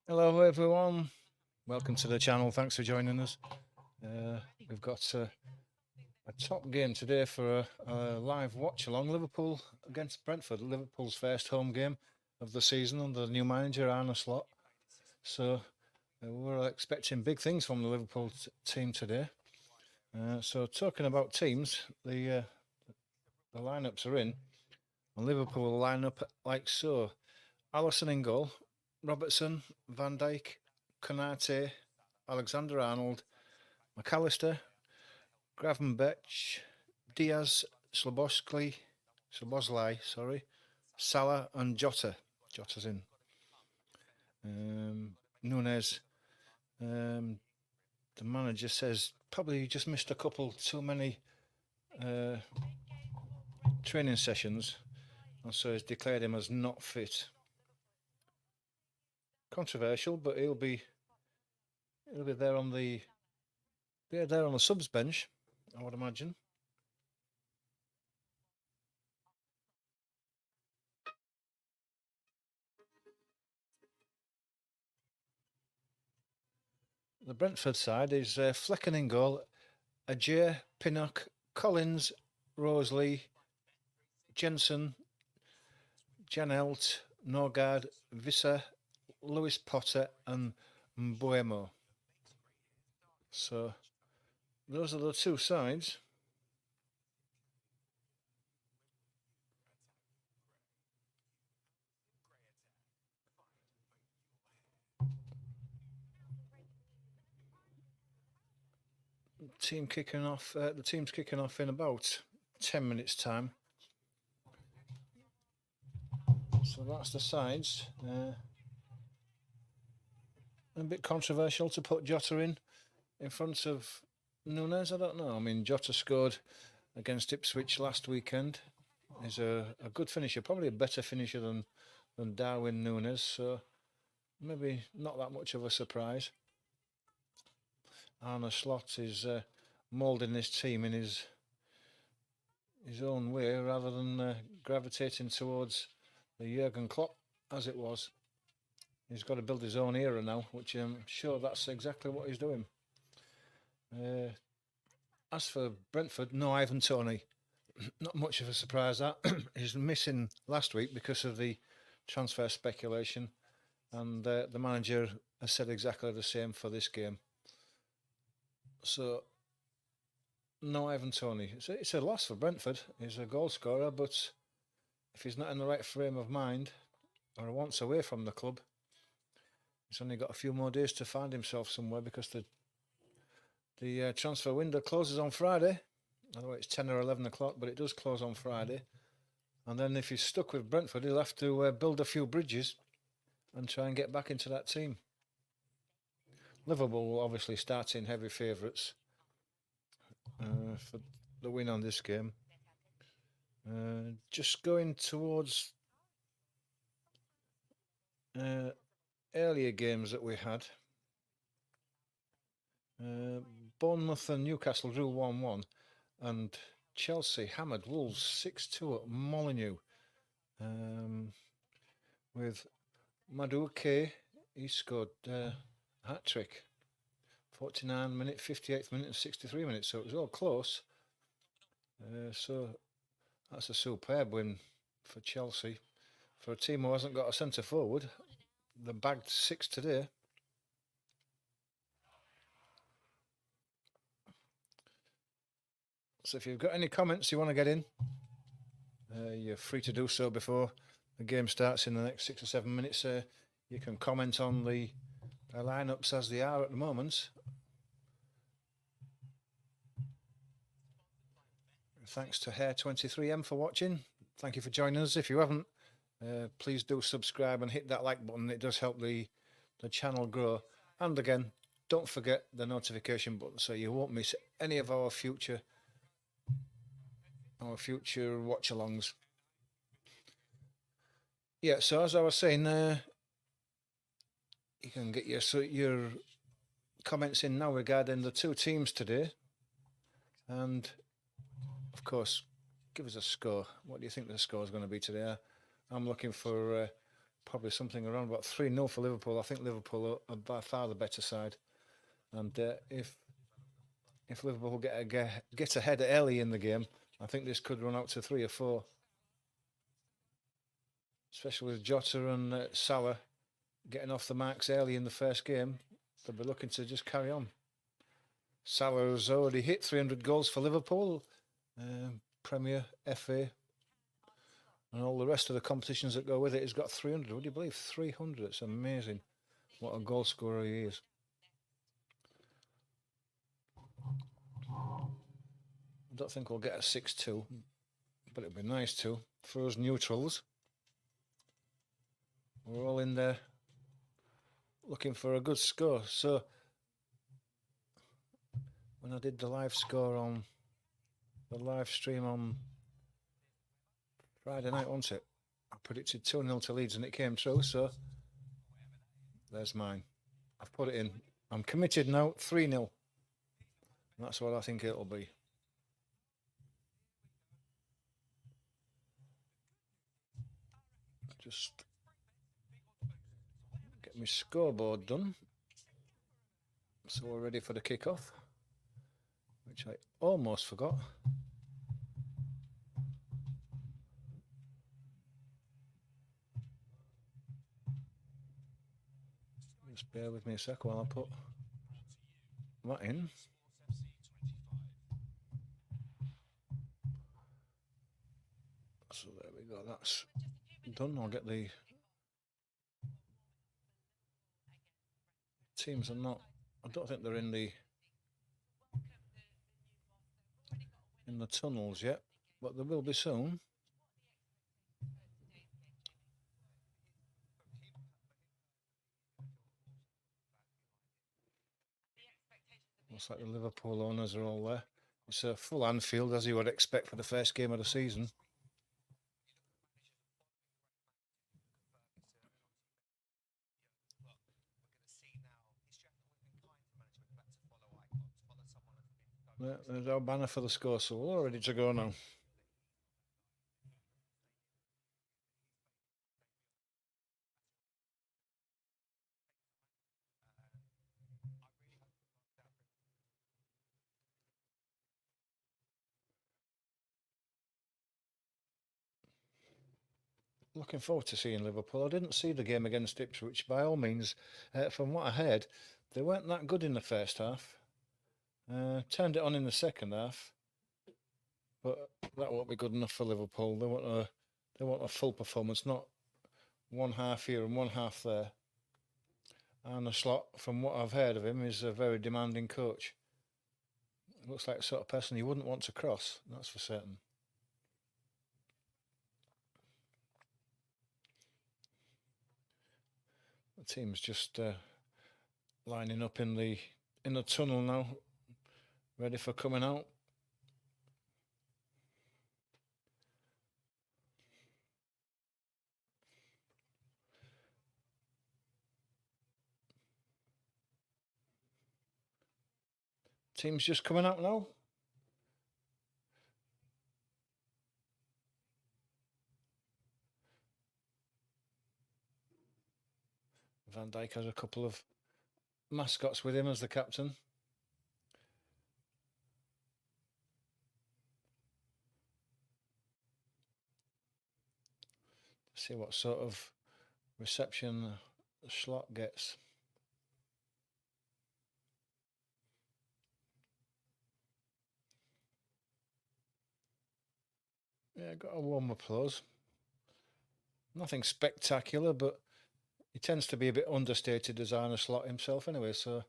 Hello, everyone. Welcome to the channel. Thanks for joining us. We've got a top game today for a live watch along. Liverpool against Brentford. Liverpool's first home game of the season under the new manager Arne Slot. So we're expecting big things from the Liverpool team today. So talking about teams, the lineups are in, and Liverpool will line up like so: Alisson in goal, Robertson, Van Dijk, Konate, Alexander-Arnold, McAllister, Gravenberch, Diaz, Slabosly, Salah and Jota. Jota's in. Nunes. The manager says probably just missed a couple too many training sessions, and so has declared him as not fit. Controversial, but he'll be there on the subs bench, I would imagine. The Brentford side is Flecken in goal, Ajay, Pinnock, Collins, Roseley, Jensen, Janelt, Norgard, Visser, Lewis Potter and Mbuemo. So those are the two sides. The team's kicking off in about 10 minutes time. So that's the sides. A bit controversial to put Jota in front of Nunes. I don't know. I mean, Jota scored against Ipswich last weekend. He's a good finisher, probably a better finisher than Darwin Nunes. So maybe not that much of a surprise. Arne Slot is moulding this team in his own way rather than gravitating towards the Jurgen Klopp as it was. He's got to build his own era now, which I'm sure that's exactly what he's doing. As for Brentford, no Ivan Toney. Not much of a surprise that. He's missing last week because of the transfer speculation, and the manager has said exactly the same for this game. So, no Ivan Toney. It's a loss for Brentford. He's a goal scorer, but if he's not in the right frame of mind or wants away from the club, he's only got a few more days to find himself somewhere because the transfer window closes on Friday. Although it's 10 or 11 o'clock, but it does close on Friday. And then if he's stuck with Brentford, he'll have to build a few bridges and try and get back into that team. Liverpool will obviously start in heavy favourites for the win on this game. Just going towards earlier games that we had. Bournemouth and Newcastle drew 1-1, and Chelsea hammered Wolves 6-2 at Molineux. With Madueke, he scored a hat-trick. 49 minute, 58th minute and 63 minutes, so it was all close. So that's a superb win for Chelsea. For a team who hasn't got a centre forward, they bagged 6 today. So if you've got any comments you want to get in, you're free to do so before the game starts in the next 6 or 7 minutes. You can comment on the lineups as they are at the moment. Thanks to Hair23M for watching. Thank you for joining us. If you haven't, please do subscribe and hit that like button. It does help the channel grow. And again, don't forget the notification button so you won't miss any of our future watch-alongs. Yeah, so as I was saying, you can get your comments in now regarding the two teams today, and of course, give us a score. What do you think the score is going to be today? I'm looking for probably something around about 3-0 for Liverpool. I think Liverpool are by far the better side. And if Liverpool get ahead early in the game, I think this could run out to 3 or 4. Especially with Jota and Salah getting off the marks early in the first game. They'll be looking to just carry on. Salah has already hit 300 goals for Liverpool, Premier, FA, and all the rest of the competitions that go with it. He's got 300. Would you believe 300? It's amazing what a goal scorer he is. I don't think we'll get a 6-2, but it'd be nice to. For us neutrals, we're all in there looking for a good score. So when I did the live score on the live stream on Friday night, wasn't it? I predicted 2-0 to Leeds and it came true, so there's mine. I've put it in. I'm committed now, 3-0. That's what I think it'll be. Just get my scoreboard done. So we're ready for the kick-off, which I almost forgot. Just bear with me a sec while I put that in. So there we go, that's done. I'll get the teams are not, I don't think they're in the tunnels yet, but they will be soon. Looks like the Liverpool owners are all there. It's a full Anfield, as you would expect for the first game of the season. There's our banner for the score, so we're all ready to go now. Looking forward to seeing Liverpool. I didn't see the game against Ipswich. By all means, from what I heard, they weren't that good in the first half. Turned it on in the second half, but that won't be good enough for Liverpool. They want a full performance, not one half here and one half there. And Slot, from what I've heard of him, is a very demanding coach. Looks like the sort of person you wouldn't want to cross, that's for certain. The team's just lining up in the tunnel now, ready for coming out. Team's just coming out now. Van Dijk has a couple of mascots with him as the captain. See what sort of reception Slot gets. Yeah, got a warm applause. Nothing spectacular, but he tends to be a bit understated as Arne Slot himself anyway, so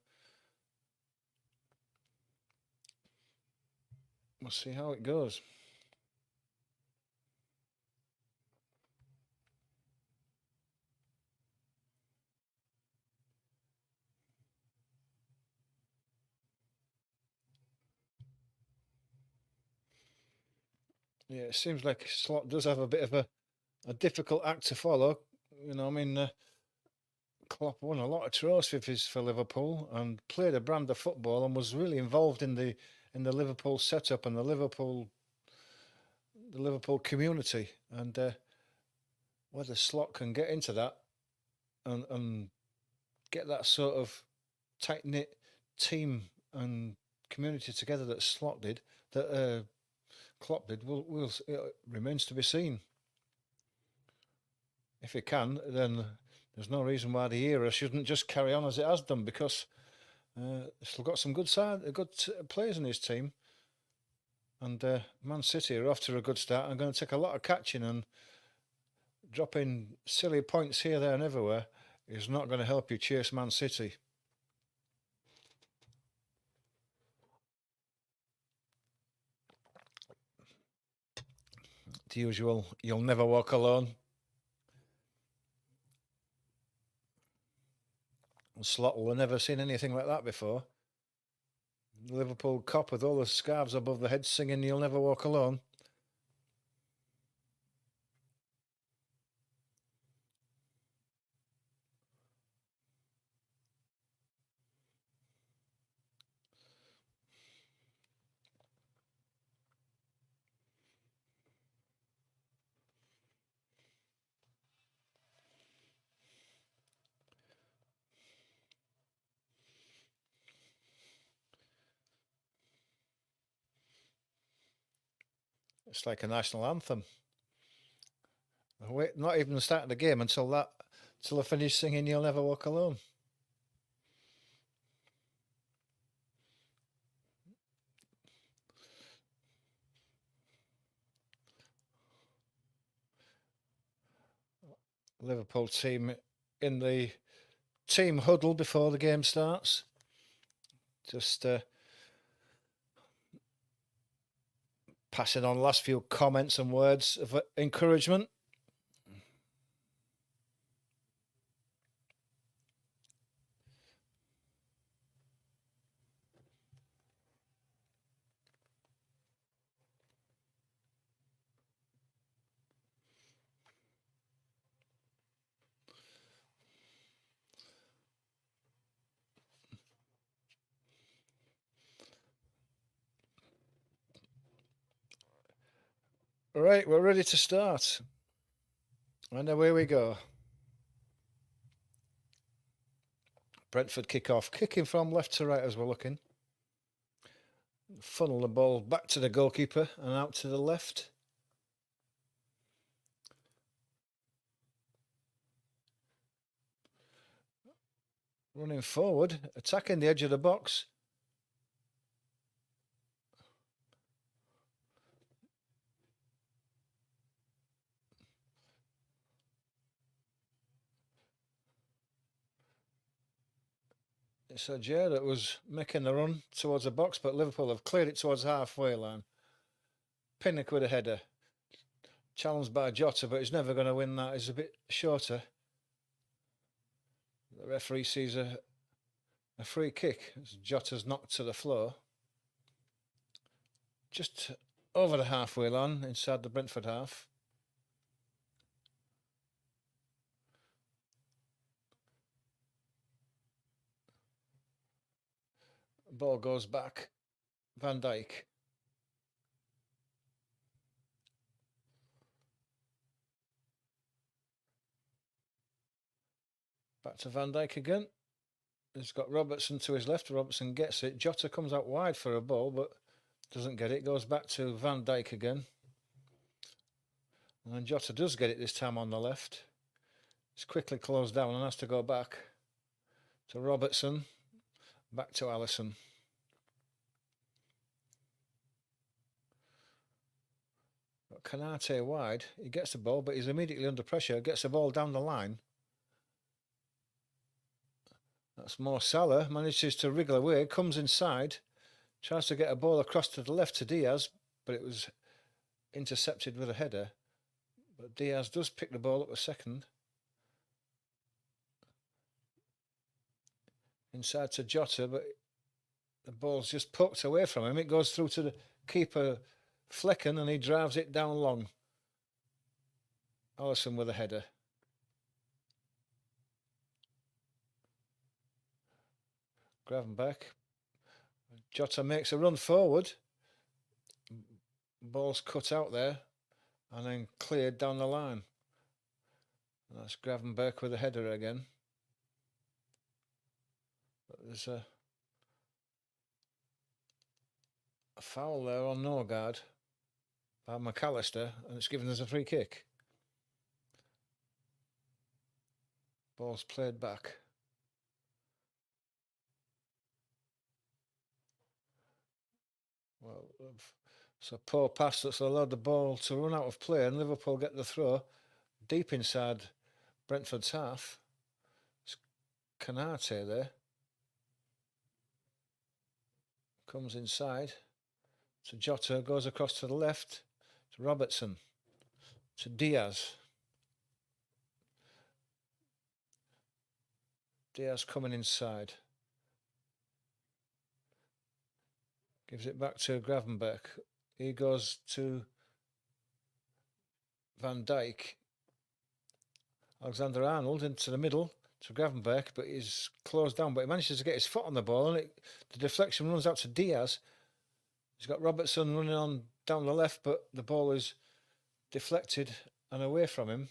we'll see how it goes. Yeah, it seems like Slot does have a bit of a difficult act to follow. You know, I mean, Klopp won a lot of trophies for Liverpool and played a brand of football and was really involved in the Liverpool setup and the Liverpool community. And whether Slot can get into that and get that sort of tight knit team and community together that Klopp did. It remains to be seen. If he can, then there's no reason why the era shouldn't just carry on as it has done, because he's still got some good players in his team. And Man City are off to a good start. I'm going to take a lot of catching, and dropping silly points here, there and everywhere is not going to help you chase Man City. The usual, you'll never walk alone. Slot will have never seen anything like that before. Liverpool cop with all the scarves above the head singing "You'll Never Walk Alone." It's like a national anthem. Wait, not even starting the game until I finish singing "You'll Never Walk Alone." Liverpool team in the team huddle before the game starts. Just passing on last few comments and words of encouragement. Right, we're ready to start. And away we go. Brentford kick-off. Kicking from left to right as we're looking. Funnel the ball back to the goalkeeper and out to the left. Running forward, attacking the edge of the box. It's Ajay that was making the run towards the box, but Liverpool have cleared it towards the halfway line. Pinnock with a header. Challenged by Jota, but he's never going to win that. He's a bit shorter. The referee sees a free kick as Jota's knocked to the floor. Just over the halfway line, inside the Brentford half. Ball goes back. Van Dijk. Back to Van Dijk again. He's got Robertson to his left. Robertson gets it. Jota comes out wide for a ball, but doesn't get it. Goes back to Van Dijk again. And then Jota does get it this time on the left. It's quickly closed down and has to go back to Robertson. Back to Alisson. Got Kanate wide. He gets the ball, but he's immediately under pressure. Gets the ball down the line. That's Mo Salah. Manages to wriggle away. Comes inside. Tries to get a ball across to the left to Diaz, but it was intercepted with a header. But Diaz does pick the ball up a second. Inside to Jota, but the ball's just poked away from him. It goes through to the keeper, Flecken, and he drives it down long. Alisson with a header. Gravenberch. Jota makes a run forward. Ball's cut out there and then cleared down the line. And that's Gravenberch with a header again. There's a foul there on Norgard by McAllister, and it's given us a free kick. Ball's played back. Well, so poor pass that's allowed the ball to run out of play, and Liverpool get the throw deep inside Brentford's half. It's Canate there. Comes inside to Jota, goes across to the left to Robertson, to Diaz. Diaz coming inside. Gives it back to Gravenberch. He goes to Van Dijk. Alexander-Arnold into the middle to Gravenberch, but he's closed down. But he manages to get his foot on the ball, and the deflection runs out to Diaz. He's got Robertson running on down the left, but the ball is deflected and away from him.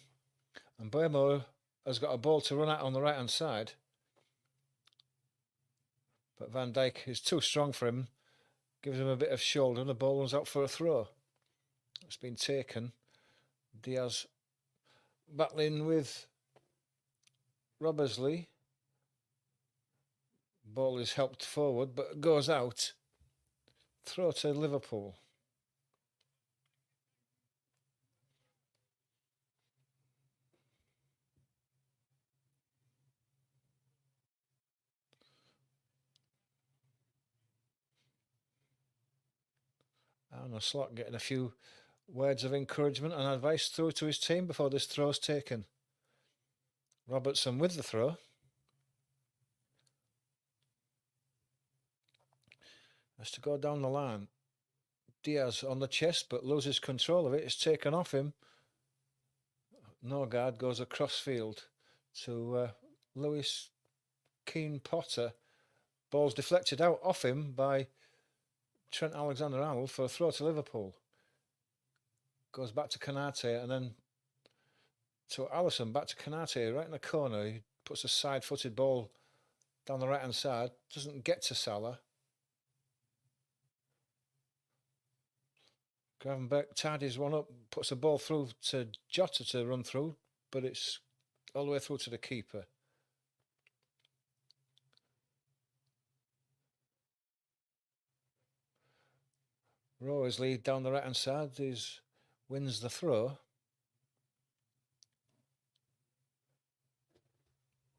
And Boemo has got a ball to run at on the right-hand side. But Van Dijk is too strong for him. Gives him a bit of shoulder, and the ball runs out for a throw. It's been taken. Diaz battling with Robertsley. Ball is helped forward, but goes out. Throw to Liverpool. Arne Slot getting a few words of encouragement and advice through to his team before this throw is taken. Robertson with the throw. Has to go down the line. Diaz on the chest, but loses control of it. It's taken off him. Norgard goes across field to Lewis Keane Potter. Ball's deflected out off him by Trent Alexander-Arnold for a throw to Liverpool. Goes back to Canate and then to Alisson, back to Canate, right in the corner. He puts a side-footed ball down the right-hand side. Doesn't get to Salah. Gravenberch tidies one up, puts a ball through to Jota to run through, but it's all the way through to the keeper. Rowesley down the right-hand side wins the throw.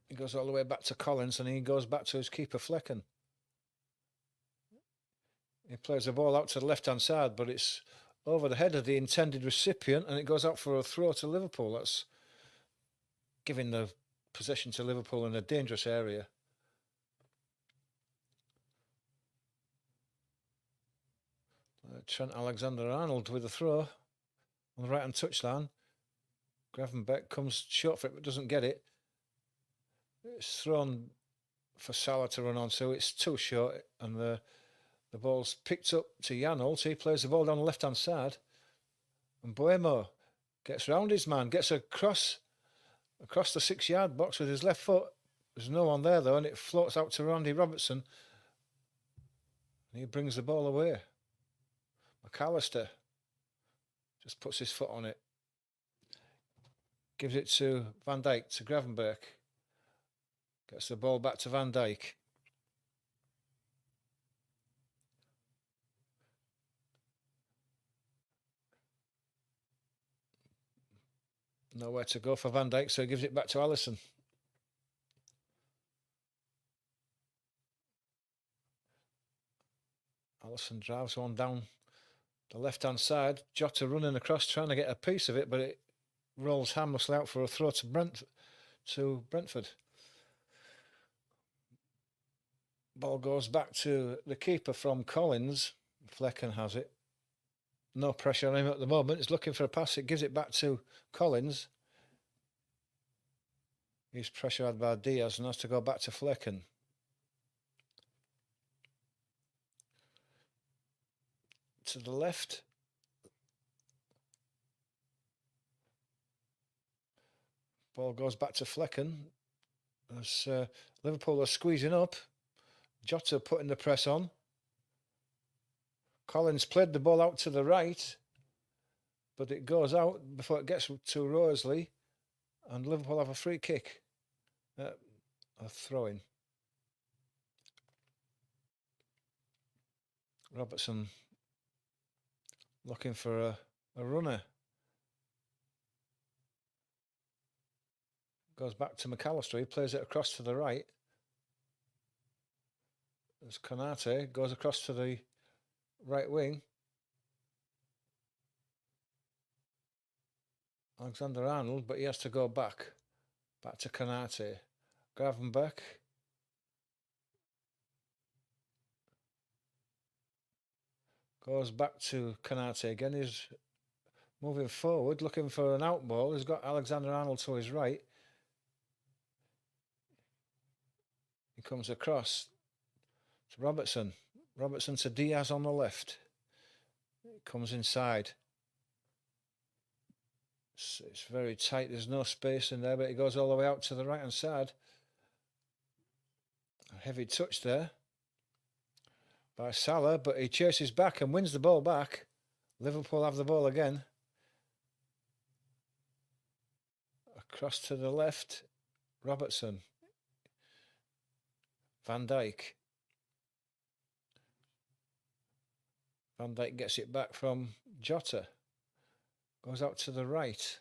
He goes all the way back to Collins, and he goes back to his keeper, Flecken. He plays the ball out to the left-hand side, but it's over the head of the intended recipient, and it goes out for a throw to Liverpool. That's giving the possession to Liverpool in a dangerous area. Trent Alexander-Arnold with a throw on the right-hand touchline. Gravenberch comes short for it, but doesn't get it. It's thrown for Salah to run on, so it's too short, and the ball's picked up to Janholt. He plays the ball down the left-hand side, and Boemo gets round his man, gets across the 6-yard box with his left foot. There's no one there, though, and it floats out to Randy Robertson, and he brings the ball away. McAllister just puts his foot on it. Gives it to Van Dijk, to Gravenberch. Gets the ball back to Van Dijk. Nowhere to go for Van Dijk, so he gives it back to Alisson. Alisson drives one down the left-hand side. Jota running across, trying to get a piece of it, but it rolls harmlessly out for a throw to Brentford. Ball goes back to the keeper from Collins. Flecken has it. No pressure on him at the moment. He's looking for a pass. It gives it back to Collins. He's pressured by Diaz and has to go back to Flecken. To the left. Ball goes back to Flecken. As Liverpool are squeezing up. Jota putting the press on. Collins played the ball out to the right, but it goes out before it gets to Roseley, and Liverpool have a free kick. A throw-in. Robertson looking for a runner. Goes back to McAllister. He plays it across to the right. There's Konate. Goes across to the right wing. Alexander-Arnold, but he has to go back to Konate. Gravenberch. Goes back to Konate again. He's moving forward, looking for an out ball. He's got Alexander-Arnold to his right. He comes across to Robertson. Robertson to Diaz on the left. It comes inside. It's very tight. There's no space in there, but it goes all the way out to the right-hand side. A heavy touch there by Salah, but he chases back and wins the ball back. Liverpool have the ball again. Across to the left, Robertson. Van Dijk. Van Dijk gets it back from Jota. Goes out to the right.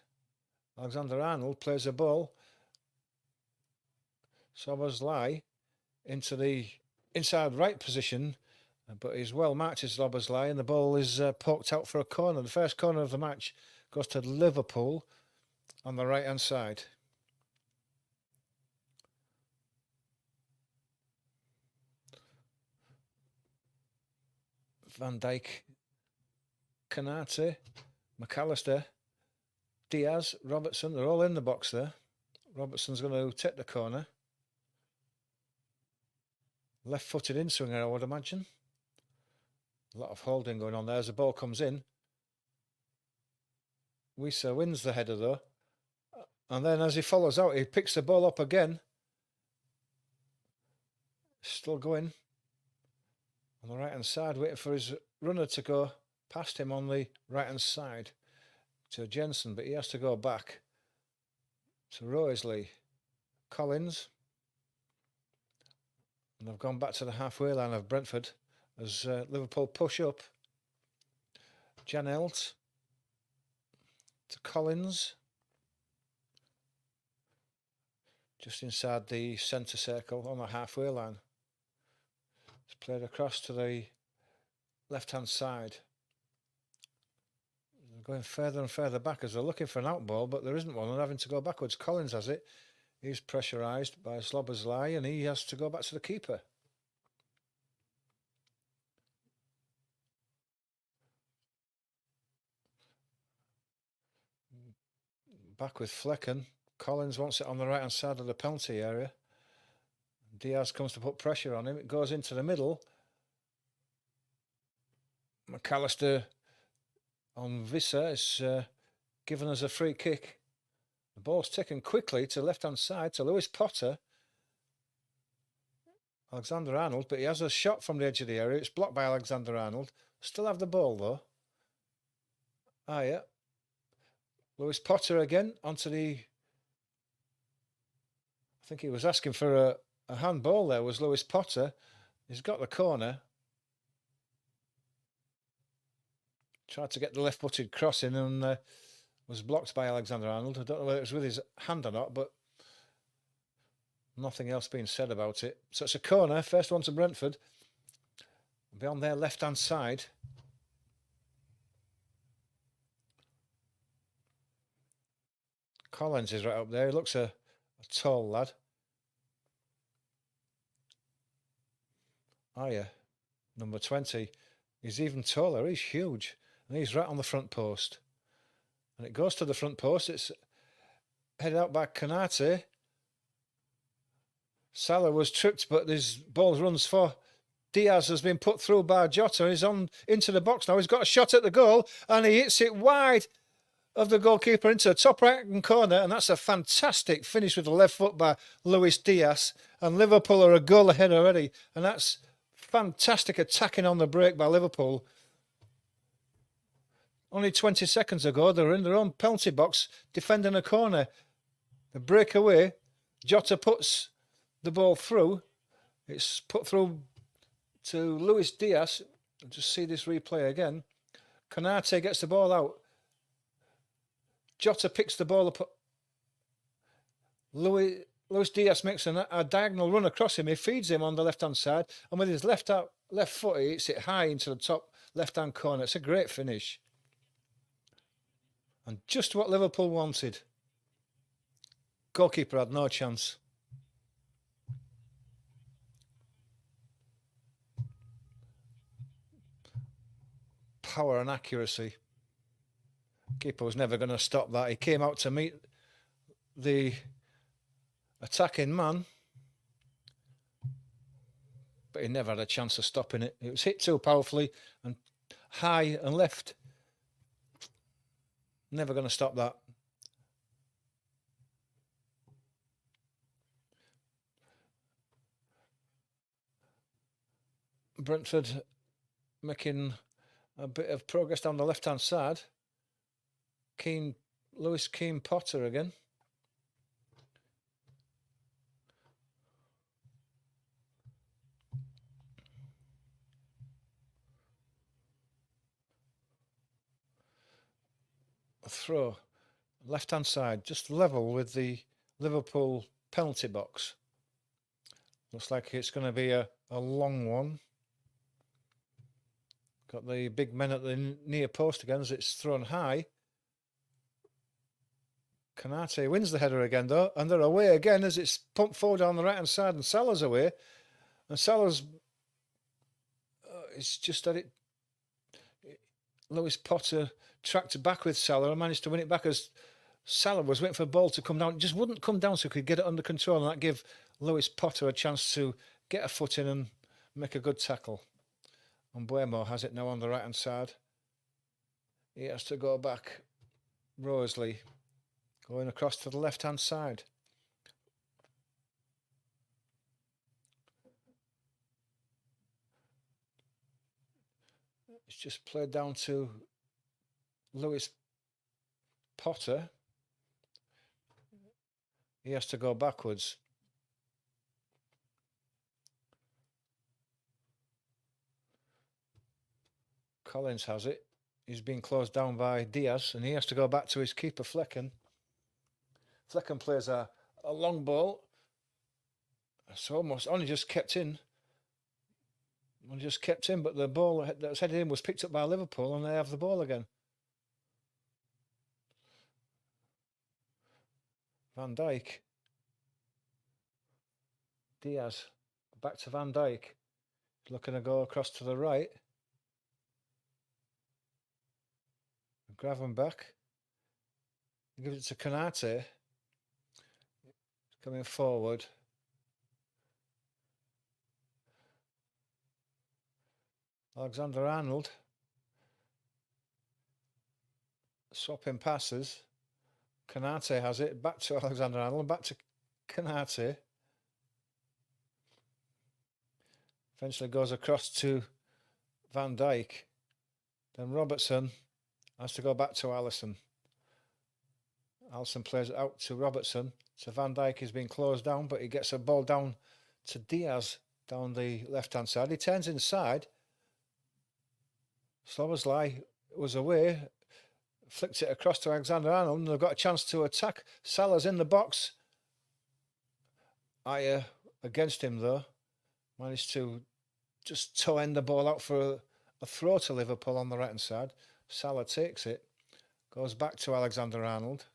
Alexander-Arnold plays a ball. Szoboszlai into the inside right position, but he's well marked as Szoboszlai, and the ball is poked out for a corner. The first corner of the match goes to Liverpool on the right-hand side. Van Dijk, Konate, McAllister, Diaz, Robertson, they're all in the box there. Robertson's going to take the corner. Left-footed in-swinger, I would imagine. A lot of holding going on there as the ball comes in. Wissa wins the header though. And then as he follows out, he picks the ball up again. Still going. On the right-hand side, waiting for his runner to go past him on the right-hand side to Jensen, but he has to go back to Roseley. Collins. And they've gone back to the halfway line of Brentford as Liverpool push up. Janelt to Collins. Just inside the centre circle on the halfway line. It's played across to the left-hand side. They're going further and further back as they're looking for an out ball, but there isn't one and having to go backwards. Collins has it. He's pressurised by Szoboszlai and he has to go back to the keeper. Back with Flecken. Collins wants it on the right-hand side of the penalty area. Diaz comes to put pressure on him. It goes into the middle. McAllister on Wissa is given us a free kick. The ball's taken quickly to the left-hand side to Lewis Potter. Alexander-Arnold, but he has a shot from the edge of the area. It's blocked by Alexander-Arnold. Still have the ball though. Ah, yeah. Lewis Potter again onto the... I think he was asking for a handball there, was Lewis Potter. He's got the corner. Tried to get the left-footed cross in and was blocked by Alexander-Arnold. I don't know whether it was with his hand or not, but nothing else being said about it. So it's a corner, first one to Brentford. Be on their left-hand side. Collins is right up there. He looks a tall lad. Oh yeah, number 20. He's even taller. He's huge. And he's right on the front post. And it goes to the front post. It's headed out by Konate. Salah was tripped, but his ball runs for Diaz, has been put through by Jota. He's on into the box now. He's got a shot at the goal and he hits it wide. of the goalkeeper into the top right-hand corner, and that's a fantastic finish with the left foot by Luis Diaz. And Liverpool are a goal ahead already, and that's fantastic attacking on the break by Liverpool. Only 20 seconds ago, they were in their own penalty box defending a corner. The breakaway, Jota puts the ball through. It's put through to Luis Diaz. Just see this replay again. Konate gets the ball out. Jota picks the ball up. Luis Diaz makes a diagonal run across him. He feeds him on the left-hand side. And with his left foot, he hits it high into the top left-hand corner. It's a great finish. And just what Liverpool wanted. Goalkeeper had no chance. Power and accuracy. Keeper was never going to stop that. He came out to meet the attacking man, but he never had a chance of stopping it. It was hit too powerfully and high and left. Never going to stop that. Brentford making a bit of progress down the left-hand side. Lewis Keane Potter again. A throw, left-hand side, just level with the Liverpool penalty box. Looks like it's going to be a long one. Got the big men at the near post again as it's thrown high. Konate wins the header again though, and they're away again as it's pumped forward on the right-hand side, and Salah's away. And Salah's... it's just that Lewis Potter tracked back with Salah and managed to win it back as Salah was waiting for the ball to come down. It just wouldn't come down so he could get it under control, and that gave Lewis Potter a chance to get a foot in and make a good tackle. And Buemo has it now on the right-hand side. He has to go back. Roseley going across to the left-hand side. It's just played down to Lewis Potter. He has to go backwards. Collins has it. He's been closed down by Diaz, and he has to go back to his keeper, Flecken. Flecken plays a long ball. It's almost only just kept in. But the ball that was headed in was picked up by Liverpool, and they have the ball again. Van Dijk. Diaz. Back to Van Dijk. Looking to go across to the right. Gravenbach. Give it to Konate. Coming forward. Alexander-Arnold. Swapping passes. Konate has it. Back to Alexander-Arnold. Back to Konate. Eventually goes across to Van Dijk. Then Robertson has to go back to Alisson. Alisson plays it out to Robertson. So Van Dijk is being closed down, but he gets a ball down to Diaz down the left-hand side. He turns inside. Szoboszlai was away. Flicked it across to Alexander-Arnold, and they've got a chance to attack. Salah's in the box. Ayer against him, though. Managed to just toe end the ball out for a throw to Liverpool on the right-hand side. Salah takes it. Goes back to Alexander-Arnold.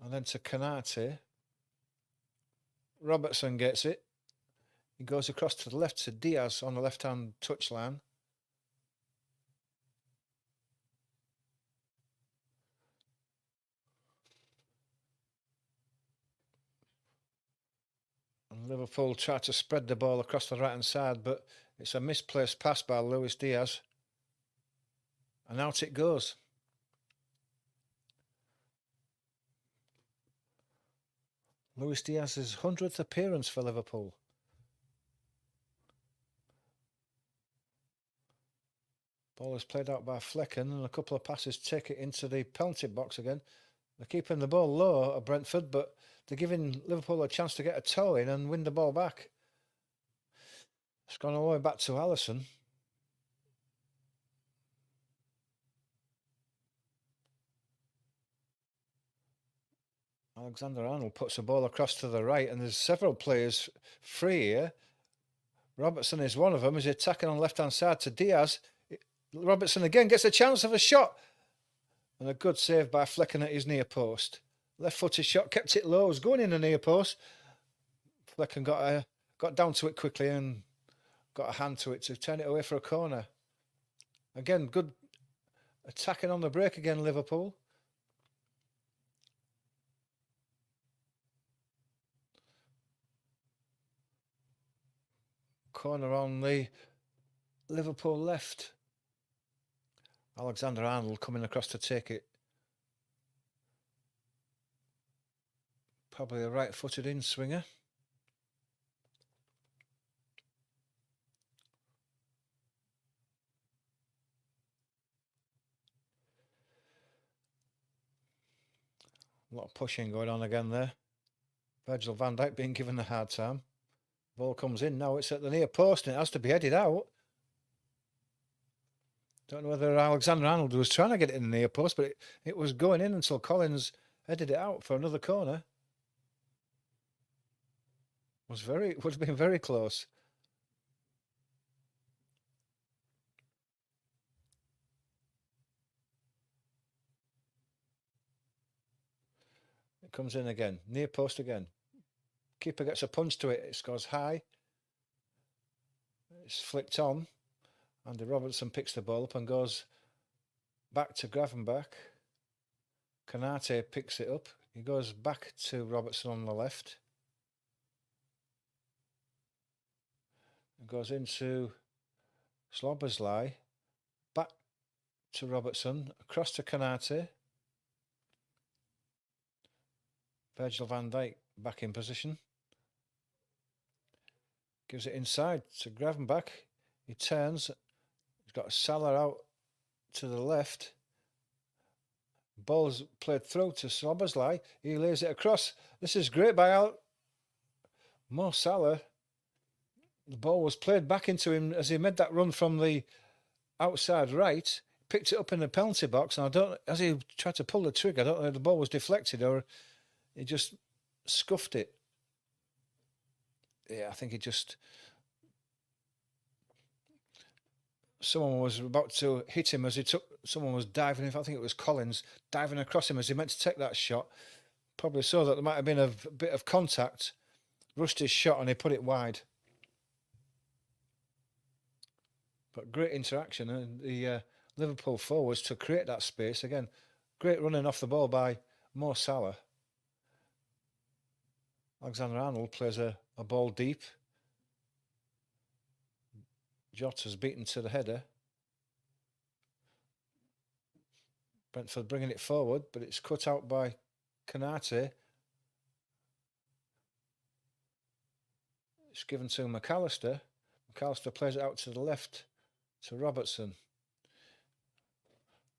And then to Konate. Robertson gets it. He goes across to the left to Diaz on the left-hand touchline. And Liverpool try to spread the ball across the right-hand side, but it's a misplaced pass by Luis Diaz. And out it goes. Luis Diaz's 100th appearance for Liverpool. Ball is played out by Flecken, and a couple of passes take it into the penalty box again. They're keeping the ball low at Brentford, but they're giving Liverpool a chance to get a toe in and win the ball back. It's gone all the way back to Alisson. Alexander-Arnold puts the ball across to the right, and there's several players free here. Robertson is one of them. He's attacking on the left-hand side to Diaz. Robertson again gets a chance of a shot. And a good save by Flecken at his near post. Left-footed shot, kept it low, was going in the near post. Flecken got down to it quickly and got a hand to it to turn it away for a corner. Again, good attacking on the break again, Liverpool. Corner on the Liverpool left. Alexander-Arnold coming across to take it. Probably a right-footed in-swinger. A lot of pushing going on again there. Virgil van Dijk being given a hard time. Ball comes in now. It's at the near post and it has to be headed out. Don't know whether Alexander-Arnold was trying to get it in the near post, but it was going in until Collins headed it out for another corner. Would have been very close. It comes in again, near post again. Keeper gets a punch to it. It scores high. It's flicked on. Andy Robertson picks the ball up and goes back to Gravenbach. Canate picks it up. He goes back to Robertson on the left. It goes into Sloboslai. Back to Robertson. Across to Canate. Virgil van Dijk back in position. Gives it inside to Gravenbach. He turns. He's got Salah out to the left. Ball's played through to Sloboslai. He lays it across. This is great by Mo Salah. The ball was played back into him as he made that run from the outside right. Picked it up in the penalty box, and as he tried to pull the trigger, I don't know if the ball was deflected or he just scuffed it. Yeah, I think he just... Someone was about to hit him as someone was diving. I think it was Collins diving across him as he meant to take that shot. Probably saw that there might have been a bit of contact. Rushed his shot and he put it wide. But great interaction. And the Liverpool forwards to create that space. Again, great running off the ball by Mo Salah. Alexander-Arnold plays a ball deep. Jota's beaten to the header. Brentford bringing it forward, but it's cut out by Canate. It's given to McAllister. McAllister plays it out to the left to Robertson.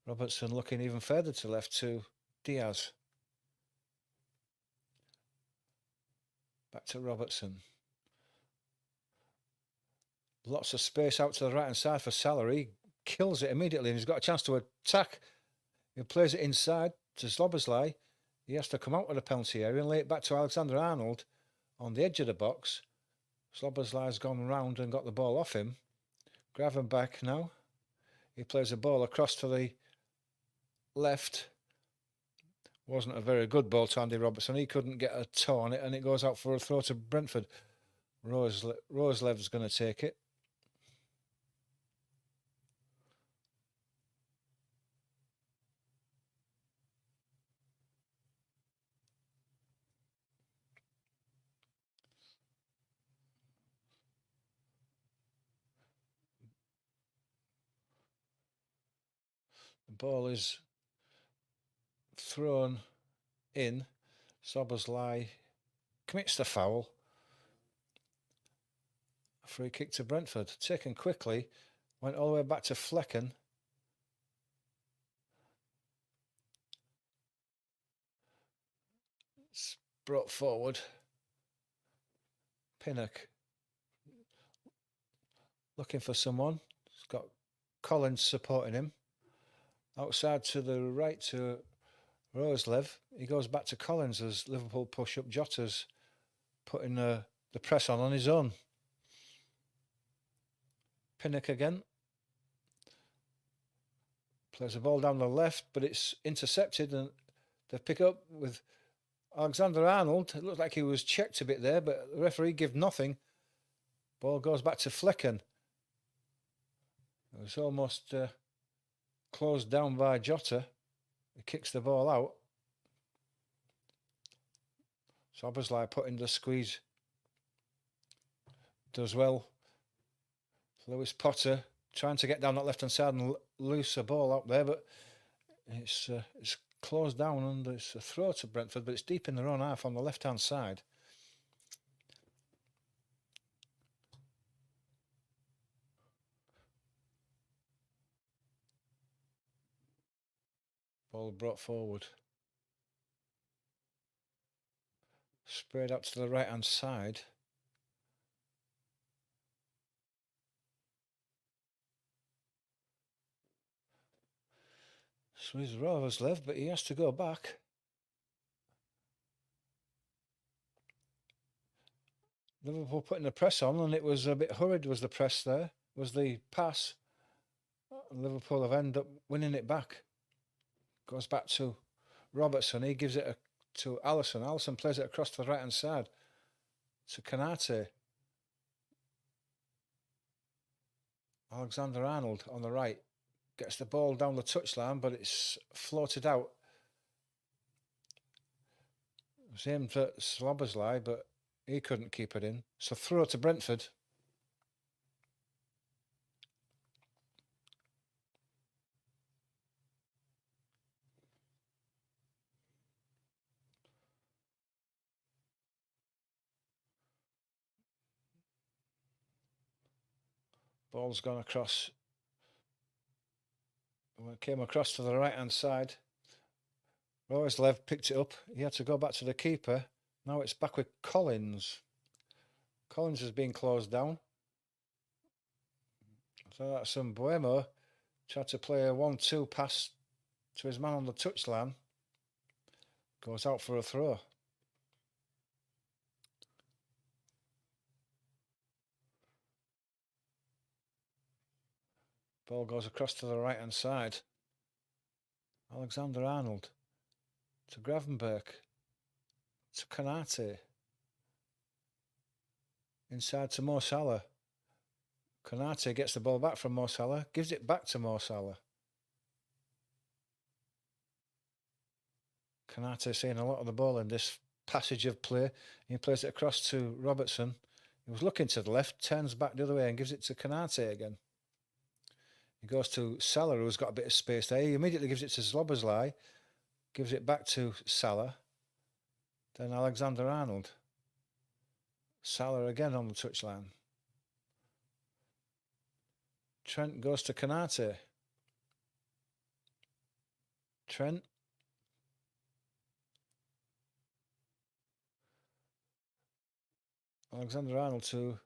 Robertson looking even further to the left to Diaz. Back to Robertson. Lots of space out to the right-hand side for Salah. He kills it immediately and he's got a chance to attack. He plays it inside to Sloboslai. He has to come out of the penalty area and lay it back to Alexander-Arnold on the edge of the box. Sloboslai's gone round and got the ball off him. Gravenbach now. He plays a ball across to the left. Wasn't a very good ball to Andy Robertson. He couldn't get a toe on it and it goes out for a throw to Brentford. Roselev's going to take it. The ball is thrown in. Szoboszlai commits the foul. A free kick to Brentford. Taken quickly. Went all the way back to Flecken. It's brought forward. Pinnock looking for someone. He's got Collins supporting him. Outside to the right to Roslev. He goes back to Collins as Liverpool push up. Jota's putting the press on his own. Pinnock again. Plays the ball down the left, but it's intercepted and they pick up with Alexander-Arnold. It looked like he was checked a bit there, but the referee gave nothing. Ball goes back to Flecken. It was almost closed down by Jota. He kicks the ball out. Szoboszlai putting the squeeze. Does well. Lewis Potter trying to get down that left-hand side and loose a ball out there, but it's closed down and it's a throw to Brentford, but it's deep in their own half on the left-hand side. Ball brought forward. Sprayed out to the right-hand side. So he's Roslev, but he has to go back. Liverpool putting the press on, and it was a bit hurried was the press there, was the pass. Liverpool have ended up winning it back. Goes back to Robertson. He gives it to Alisson. Alisson plays it across to the right-hand side to Kanate. Alexander-Arnold on the right. Gets the ball down the touchline, but it's floated out. It was aimed at Szoboszlai, but he couldn't keep it in. So throw to Brentford. Ball's gone across. Came across to the right-hand side. Roslev picked it up. He had to go back to the keeper. Now it's back with Collins. Collins has been closed down. So that's Buemo. Tried to play a 1-2 pass to his man on the touchline. Goes out for a throw. Ball goes across to the right-hand side. Alexander-Arnold to Gravenberch to Kanate. Inside to Mo Salah. Kanate gets the ball back from Mo Salah, gives it back to Mo Salah. Kanate seeing a lot of the ball in this passage of play. He plays it across to Robertson. He was looking to the left, turns back the other way and gives it to Kanate again. He goes to Salah, who's got a bit of space there. He immediately gives it to Szoboszlai, gives it back to Salah. Then Alexander-Arnold. Salah again on the touchline. Trent goes to Kanate. Trent. Alexander-Arnold to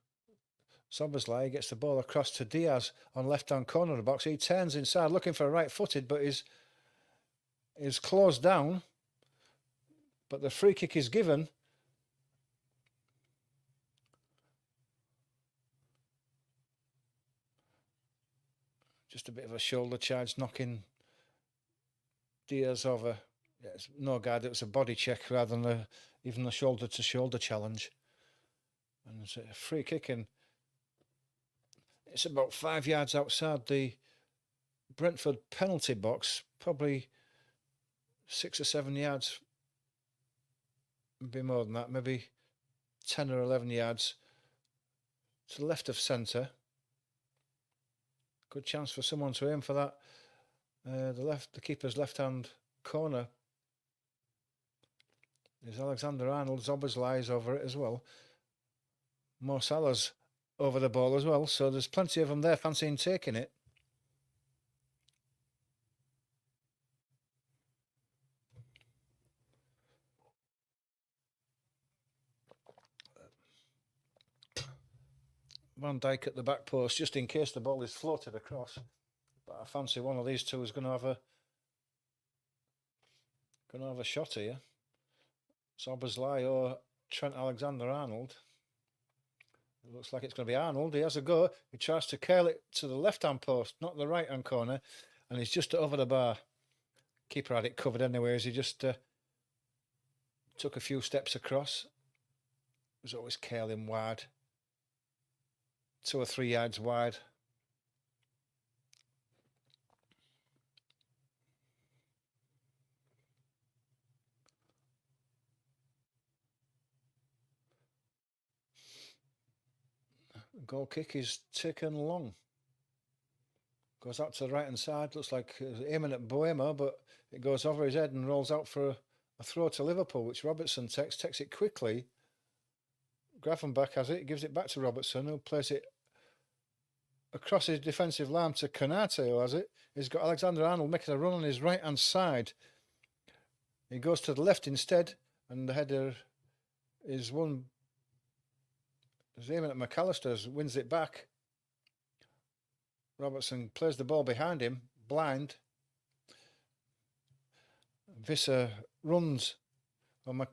Szoboszlai. Gets the ball across to Diaz on left-hand corner of the box. He turns inside looking for a right-footed, but is closed down. But the free kick is given. Just a bit of a shoulder charge, knocking Diaz over. Yeah, it's no guard, it was a body check rather than even a shoulder-to-shoulder challenge. And it's a free kick, and it's about 5 yards outside the Brentford penalty box, probably 6 or 7 yards, maybe more than that, maybe 10 or 11 yards to the left of centre. Good chance for someone to aim for that the keeper's left-hand corner is Alexander Arnold. Zoboszlai is over it as well. Mo Salah's over the ball as well, so there's plenty of them there fancying taking it. Van Dijk at the back post, just in case the ball is floated across. But I fancy one of these two is going to have a shot here. Zoboszlai or Trent Alexander-Arnold. It looks like it's going to be Arnold. He has a go. He tries to curl it to the left-hand post, not the right-hand corner, and he's just over the bar. Keeper had it covered anyway, as he just took a few steps across. It was always curling wide. 2 or 3 yards wide. Goal kick is taken long. Goes out to the right hand side. Looks like aiming at Boemo, but it goes over his head and rolls out for a throw to Liverpool, which Robertson takes it quickly. Gravenberch has it, gives it back to Robertson, who plays it across his defensive line to Konate, who has it. He's got Alexander Arnold making a run on his right hand side. He goes to the left instead, and the header is won. He's aiming at McAllister, wins it back. Robertson plays the ball behind him, blind. Visser runs. Well,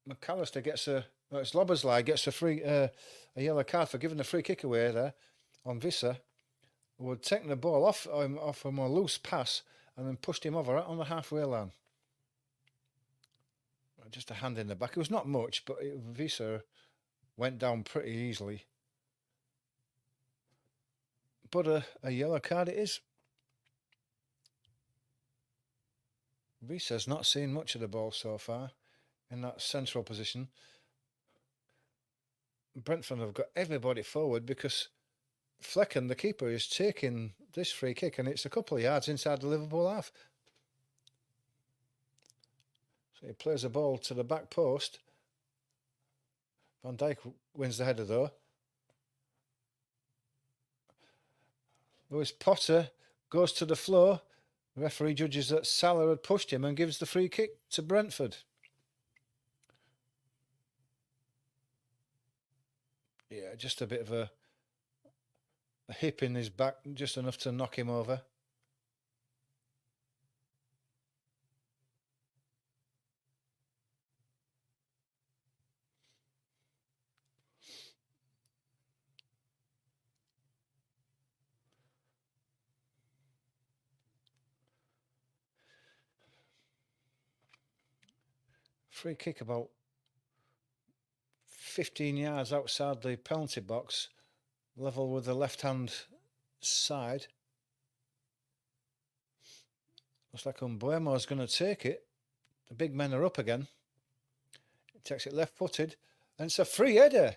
McAllister gets it's Zoboszlai gets a yellow card for giving the free kick away there on Visser, who had taken the ball off him a loose pass and then pushed him over on the halfway line. Just a hand in the back. It was not much, but Visser went down pretty easily. But a yellow card it is. Visser's not seen much of the ball so far in that central position. Brentford have got everybody forward because Flecken, the keeper, is taking this free kick and it's a couple of yards inside the Liverpool half. So he plays the ball to the back post. Van Dijk wins the header though. Lewis Potter goes to the floor. The referee judges that Salah had pushed him and gives the free kick to Brentford. Yeah, just a bit of a hip in his back, just enough to knock him over. Free kick about 15 yards outside the penalty box, level with the left-hand side. Looks like Mbeumo's going to take it. The big men are up again. He takes it left-footed, and it's a free header.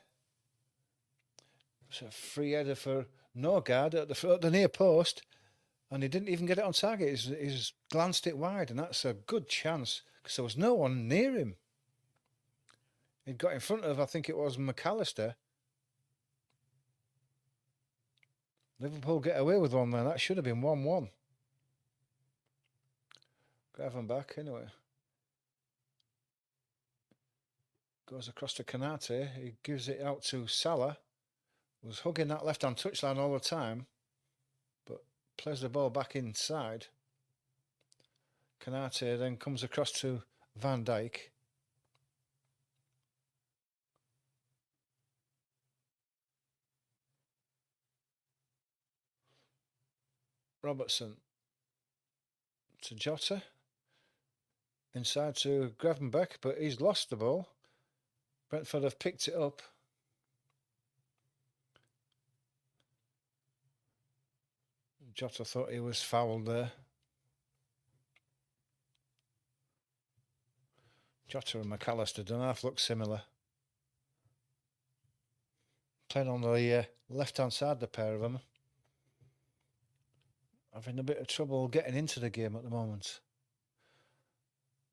It's a free header for Norgard at the near post, and he didn't even get it on target. He's glanced it wide, and that's a good chance because there was no one near him. He'd got in front of, I think it was McAllister. Liverpool get away with one there. That should have been 1-1. Gravenberch, anyway. Goes across to Konate. He gives it out to Salah. Was hugging that left-hand touchline all the time, but plays the ball back inside. Konate then comes across to Van Dijk. Robertson to Jota. Inside to Gravenberch, but he's lost the ball. Brentford have picked it up. Jota thought he was fouled there. Jota and McAllister don't half look similar. Playing on the left-hand side, the pair of them. having a bit of trouble getting into the game at the moment.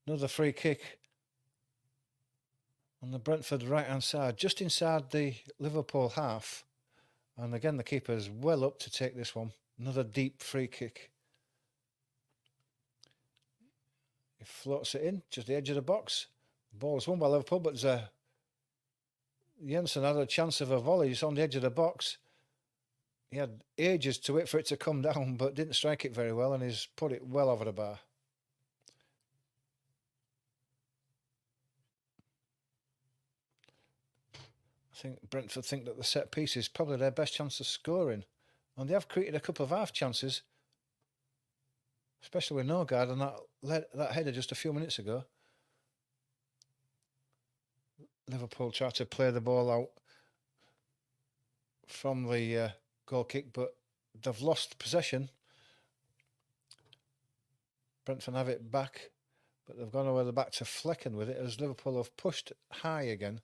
Another free kick on the Brentford right-hand side, just inside the Liverpool half. And again, the keeper's well up to take this one. Another deep free kick. He floats it in, just the edge of the box. The ball's won by Liverpool, but Jensen had a chance of a volley just on the edge of the box. He had ages to wait for it to come down, but didn't strike it very well, and he's put it well over the bar. I think Brentford think that the set piece is probably their best chance of scoring. And they have created a couple of half chances, especially with Norgard and that header just a few minutes ago. Liverpool tried to play the ball out from the goal kick, but they've lost possession. Brentford have it back, but they've gone over the back to Flecken with it as Liverpool have pushed high again.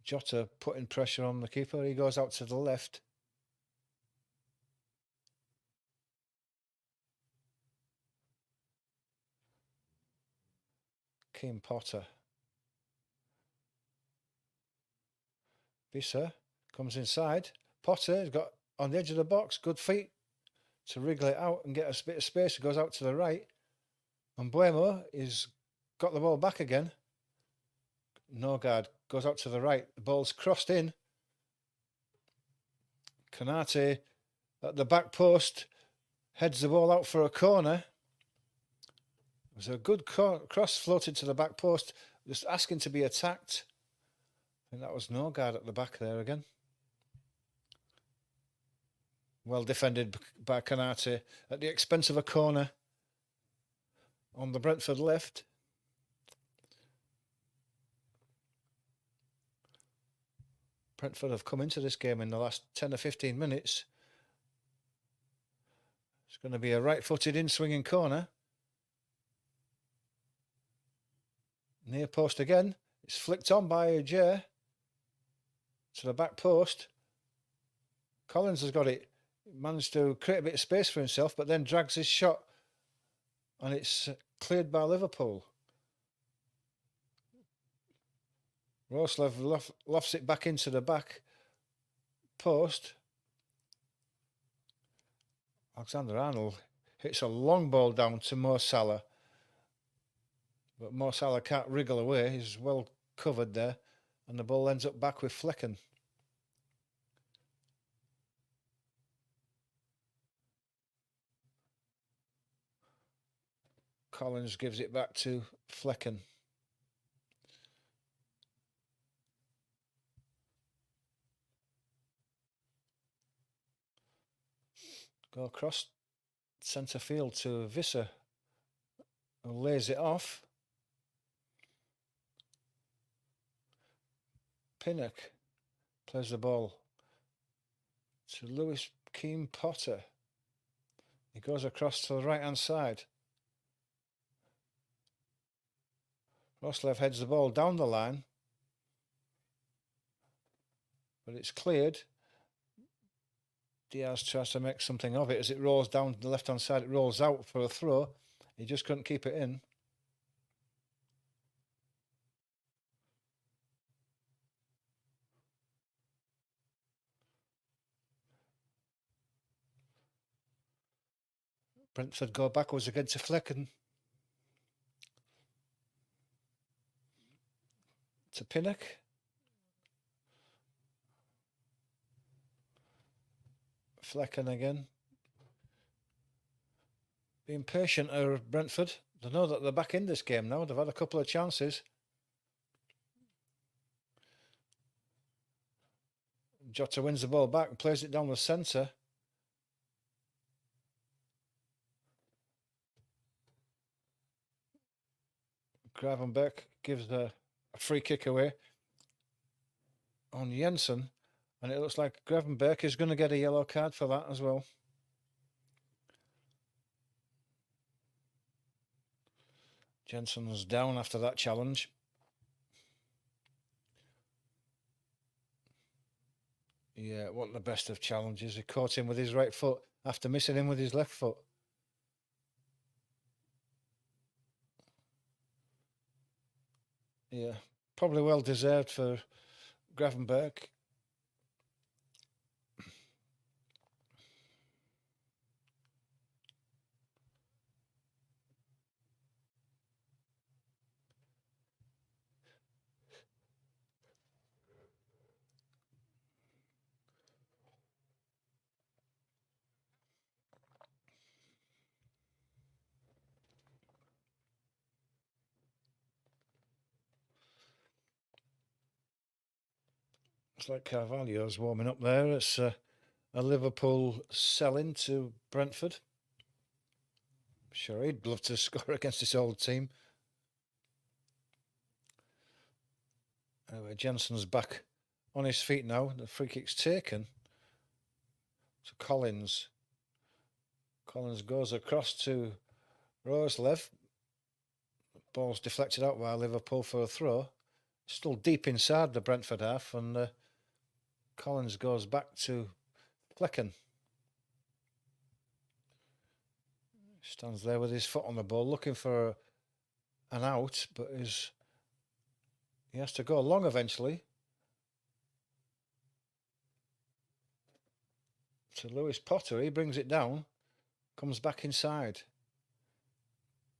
Jota putting pressure on the keeper. He goes out to the left. Keane Potter. Visser comes inside. Potter has got on the edge of the box. Good feet to wriggle it out and get a bit of space. It goes out to the right. And Buemo is got the ball back again. Norgard goes out to the right. The ball's crossed in. Konate at the back post heads the ball out for a corner. It was a good cross floated to the back post, just asking to be attacked. I think that was Norgard at the back there again. Well defended by Konate at the expense of a corner on the Brentford left. Brentford have come into this game in the last 10 or 15 minutes. It's going to be a right-footed in-swinging corner. Near post again. It's flicked on by Ajay to the back post. Collins has got it. Managed to create a bit of space for himself, but then drags his shot. And it's cleared by Liverpool. Roslev lofts it back into the back post. Alexander-Arnold hits a long ball down to Mo Salah. But Mo Salah can't wriggle away. He's well covered there. And the ball ends up back with Flecken. Collins gives it back to Flecken. Go across centre field to Visser, who lays it off. Pinnock plays the ball to Lewis Keane Potter. He goes across to the right-hand side. Roslev heads the ball down the line, but it's cleared. Diaz tries to make something of it as it rolls down the left-hand side. It rolls out for a throw. He just couldn't keep it in. Brentford go backwards again to Flecken. To Pinnock. Flecken again. Being patient are Brentford. They know that they're back in this game now. They've had a couple of chances. Jota wins the ball back and plays it down the centre. Gravenberch gives a free kick away on Jensen. And it looks like Gravenberch is going to get a yellow card for that as well. Jensen's down after that challenge. Yeah, wasn't the best of challenges. He caught him with his right foot after missing him with his left foot. Yeah, probably well deserved for Gravenberg. It's like Carvalho's warming up there. It's a Liverpool selling to Brentford. Sure, he'd love to score against his old team. Anyway, Jensen's back on his feet now. The free kick's taken. So Collins. Collins goes across to Roselev. Ball's deflected out by Liverpool for a throw. Still deep inside the Brentford half, and Collins goes back to Flecken. Stands there with his foot on the ball, looking for an out, but he has to go long eventually. To Lewis Potter, he brings it down, comes back inside.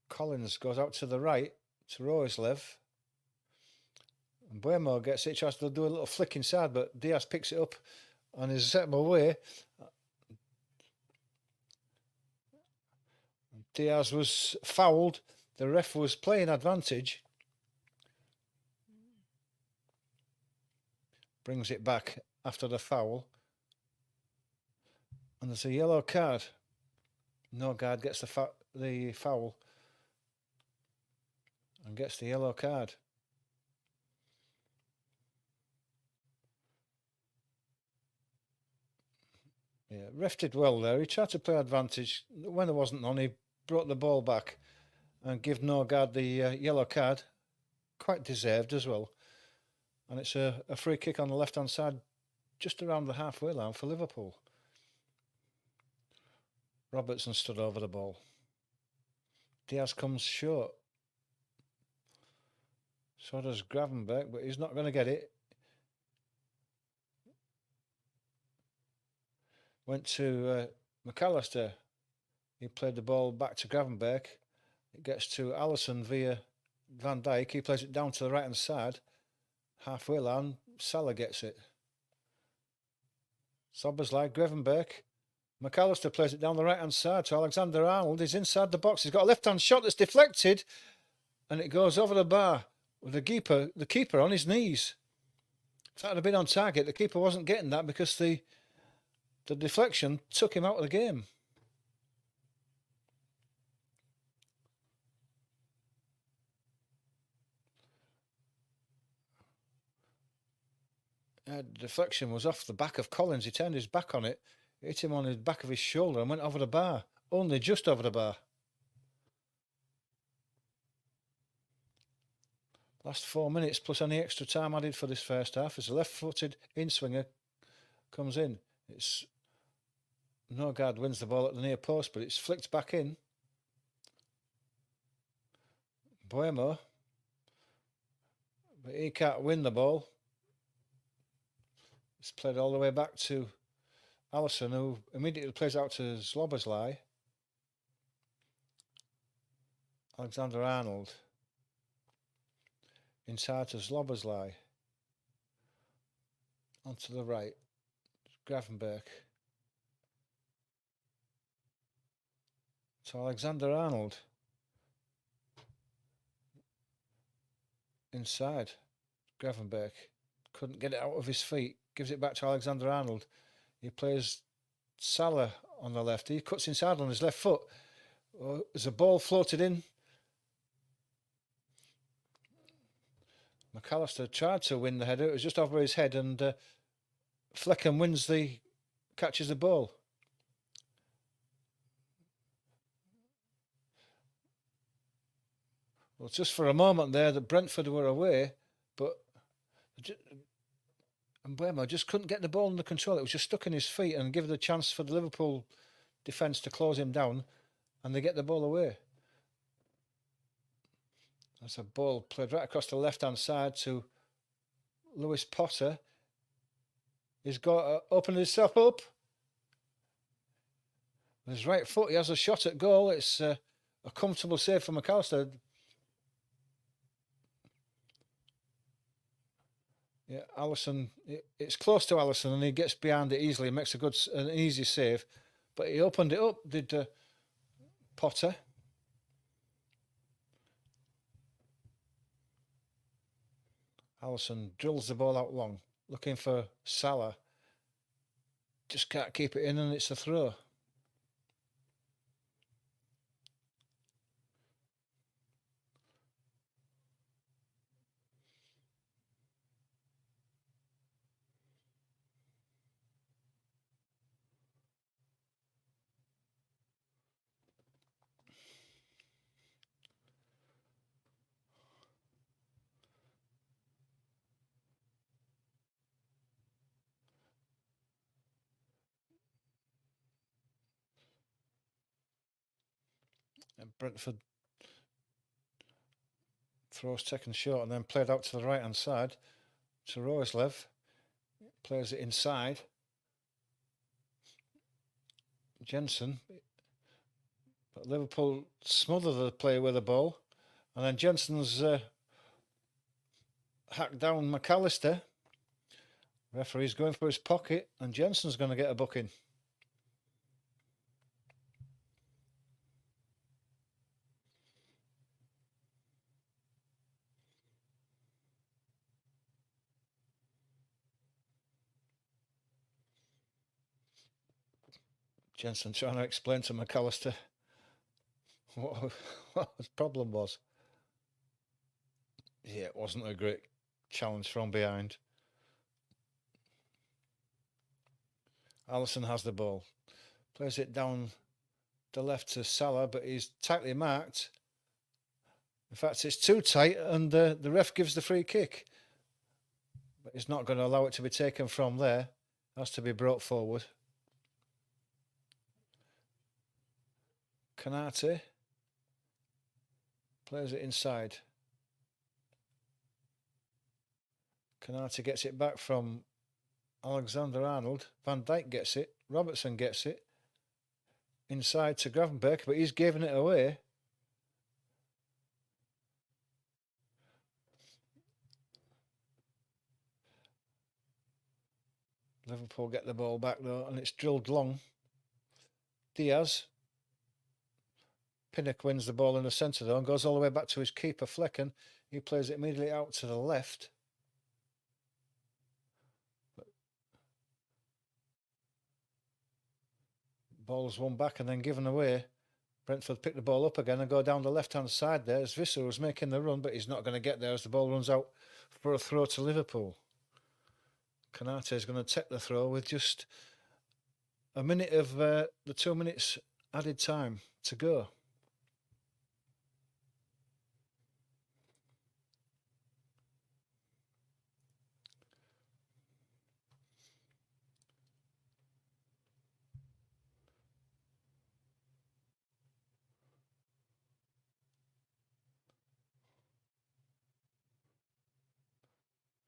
Collins goes out to the right to Roislev. And Buemo gets it, tries to do a little flick inside, but Diaz picks it up and is set him away. Diaz was fouled. The ref was playing advantage. Brings it back after the foul. And there's a yellow card. Norgard gets the foul and gets the yellow card. Yeah, ref did well there. He tried to play advantage. When there wasn't none, he brought the ball back and give Norgard the yellow card. Quite deserved as well. And it's a free kick on the left-hand side, just around the halfway line for Liverpool. Robertson stood over the ball. Diaz comes short. So does Gravenberg, but he's not going to get it. Went to McAllister. He played the ball back to Gravenberg. It gets to Allison via Van Dijk. He plays it down to the right-hand side. Halfway line, Salah gets it. Sobersley, Gravenberg. McAllister plays it down the right-hand side to Alexander-Arnold. He's inside the box. He's got a left-hand shot that's deflected. And it goes over the bar with the keeper on his knees. If that had been on target, the keeper wasn't getting that because the deflection took him out of the game. The deflection was off the back of Collins. He turned his back on it, hit him on the back of his shoulder and went over the bar. Only just over the bar. Last 4 minutes plus any extra time added for this first half as a left-footed in-swinger comes in. It's Norgard wins the ball at the near post, but it's flicked back in. Buemo, but he can't win the ball. It's played all the way back to Allison, who immediately plays out to Sloboslai. Alexander-Arnold. Inside to Sloboslai. Onto the right. Gravenberg. To Alexander-Arnold. Inside. Gravenberg. Couldn't get it out of his feet. Gives it back to Alexander-Arnold. He plays Salah on the left. He cuts inside on his left foot. There's a ball floated in. McAllister tried to win the header. It was just over his head, and Flecken catches the ball. Well, just for a moment there, that Brentford were away, but And Buemo just couldn't get the ball under control. It was just stuck in his feet and give it a chance for the Liverpool defence to close him down, and they get the ball away. That's a ball played right across the left-hand side to Lewis Potter. He's got opened himself up. With his right foot, he has a shot at goal. It's a comfortable save for McAllister. Yeah, Alisson, it's close to Alisson, and he gets behind it easily and makes an easy save. But he opened it up, did Potter. Alisson drills the ball out long, looking for Salah. Just can't keep it in, and it's a throw. And Brentford throws taken short and then played out to the right-hand side to Roeslev. Plays it inside. Jensen. But Liverpool smother the play with the ball. And then Jensen's hacked down McAllister. Referee's going for his pocket, and Jensen's going to get a booking. Jensen trying to explain to McAllister what his problem was. Yeah, it wasn't a great challenge from behind. Alisson has the ball. Plays it down the left to Salah, but he's tightly marked. In fact, it's too tight, and the ref gives the free kick. But he's not going to allow it to be taken from there. It has to be brought forward. Kanate plays it inside. Kanate gets it back from Alexander-Arnold. Van Dijk gets it. Robertson gets it. Inside to Gravenberch, but he's giving it away. Liverpool get the ball back though, and it's drilled long. Diaz. Pinnock wins the ball in the centre though and goes all the way back to his keeper, Flecken. He plays it immediately out to the left. Ball's won back and then given away. Brentford pick the ball up again and go down the left-hand side there as Visser was making the run, but he's not going to get there as the ball runs out for a throw to Liverpool. Kanate is going to take the throw with just a minute of the 2 minutes added time to go.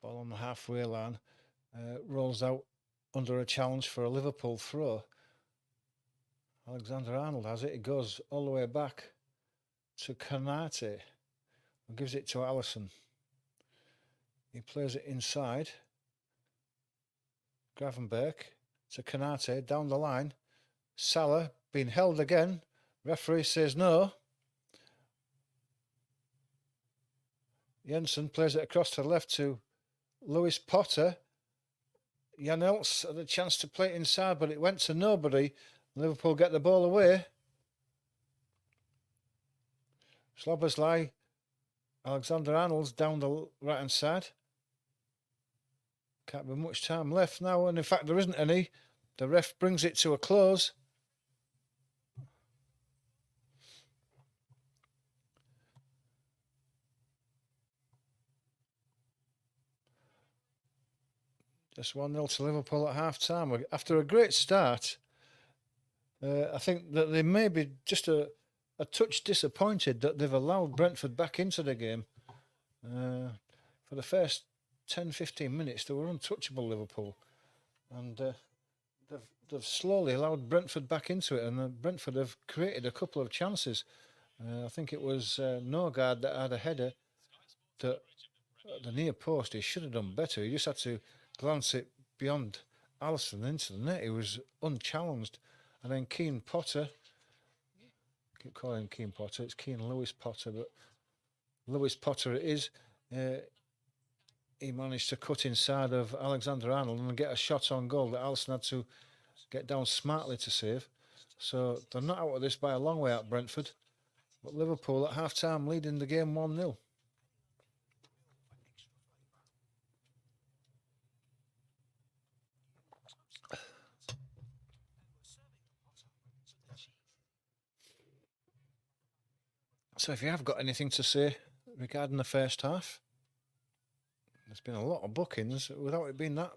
Ball on the halfway line. Rolls out under a challenge for a Liverpool throw. Alexander-Arnold has it. It goes all the way back to Kanate and gives it to Alisson. He plays it inside. Gravenberch to Kanate down the line. Salah being held again. Referee says no. Jensen plays it across to the left to Lewis Potter. Janels had a chance to play it inside, but it went to nobody. Liverpool get the ball away. Sloboslai, Alexander-Arnold's down the right-hand side. Can't be much time left now, and in fact there isn't any. The ref brings it to a close. Just 1-0 to Liverpool at half time. After a great start, I think that they may be just a touch disappointed that they've allowed Brentford back into the game. For the first 10-15 minutes, they were untouchable, Liverpool. And they've slowly allowed Brentford back into it, and Brentford have created a couple of chances. I think it was Norgard that had a header that at the near post. He should have done better. He just had to glance it beyond Alisson into the net. He was unchallenged. And then Keane Potter, I keep calling him Keane Potter, it's Keane Lewis Potter, but Lewis Potter it is. He managed to cut inside of Alexander Arnold and get a shot on goal that Alisson had to get down smartly to save. So they're not out of this by a long way at Brentford. But Liverpool at half-time leading the game 1-0. So if you have got anything to say regarding the first half, there's been a lot of bookings without it being that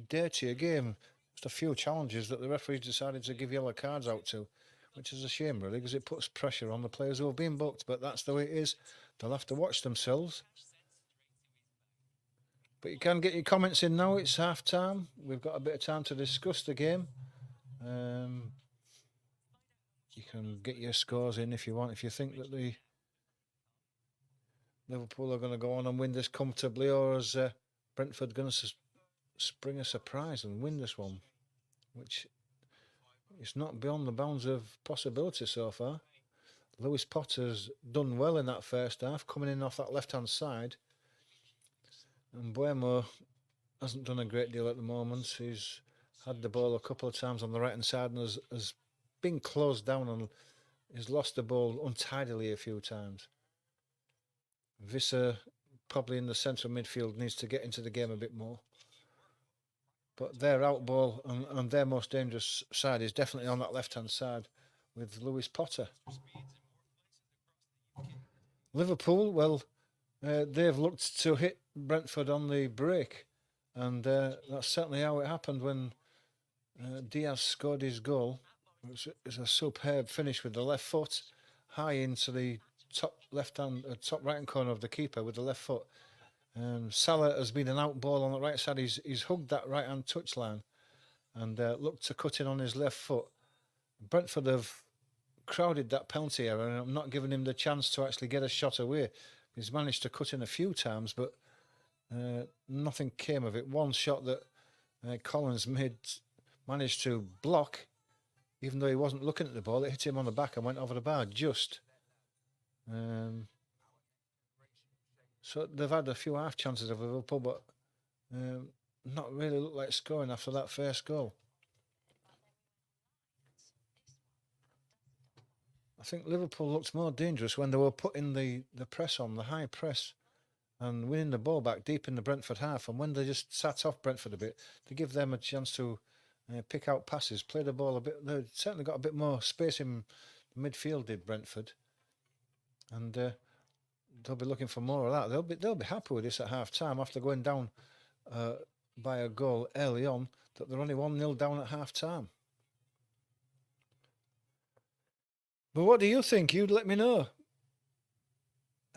dirty a game. Just a few challenges that the referees decided to give yellow cards out to, which is a shame really, because it puts pressure on the players who have been booked, but that's the way it is. They'll have to watch themselves. But you can get your comments in now. It's half time. We've got a bit of time to discuss the game. You can get your scores in if you want. If you think that the Liverpool are going to go on and win this comfortably, or is Brentford going to spring a surprise and win this one, which is not beyond the bounds of possibility so far. Lewis Potter's done well in that first half, coming in off that left-hand side. And Buemo hasn't done a great deal at the moment. He's had the ball a couple of times on the right-hand side and has been closed down and has lost the ball untidily a few times. Visser, probably in the centre of midfield, needs to get into the game a bit more. But their out ball and their most dangerous side is definitely on that left-hand side with Lewis Potter. Liverpool, well, they've looked to hit Brentford on the break, and that's certainly how it happened when Diaz scored his goal. It was a superb finish with the left foot, high into the top right-hand corner of the keeper with the left foot. Salah has been an out ball on the right side. He's hugged that right-hand touchline and looked to cut in on his left foot. Brentford have crowded that penalty area and I'm not giving him the chance to actually get a shot away. He's managed to cut in a few times, but nothing came of it. One shot that Collins managed to block, even though he wasn't looking at the ball. It hit him on the back and went over the bar just. So they've had a few half chances of Liverpool, but not really looked like scoring after that first goal. I think Liverpool looked more dangerous when they were putting the press on, the high press, and winning the ball back deep in the Brentford half. And when they just sat off Brentford a bit, to give them a chance to pick out passes, play the ball a bit. They certainly got a bit more space in midfield, did Brentford, and they'll be looking for more of that. They'll be happy with this at half time after going down by a goal early on. That they're only 1-0 down at half time. But what do you think? You'd let me know.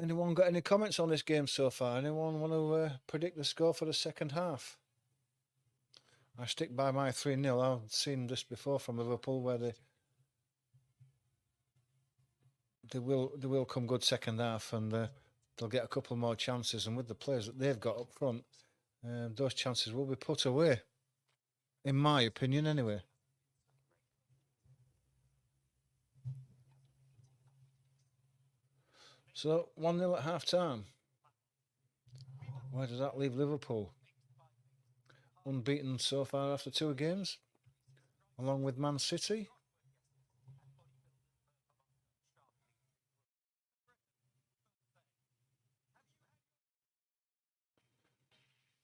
Anyone got any comments on this game so far? Anyone want to predict the score for the second half? I stick by my 3-0. I've seen this before from Liverpool where they will come good second half and they'll get a couple more chances. And with the players that they've got up front, those chances will be put away, in my opinion anyway. So 1-0 at half time. Where does that leave Liverpool? Unbeaten so far after 2 games, along with Man City.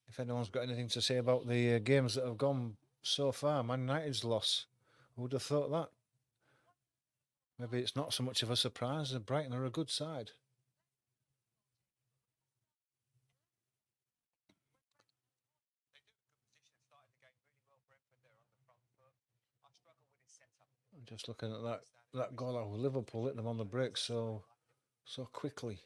If anyone's got anything to say about the games that have gone so far, Man United's loss, who would have thought that? Maybe it's not so much of a surprise. Brighton are a good side. Just looking at that goal out of Liverpool, hitting them on the break so quickly.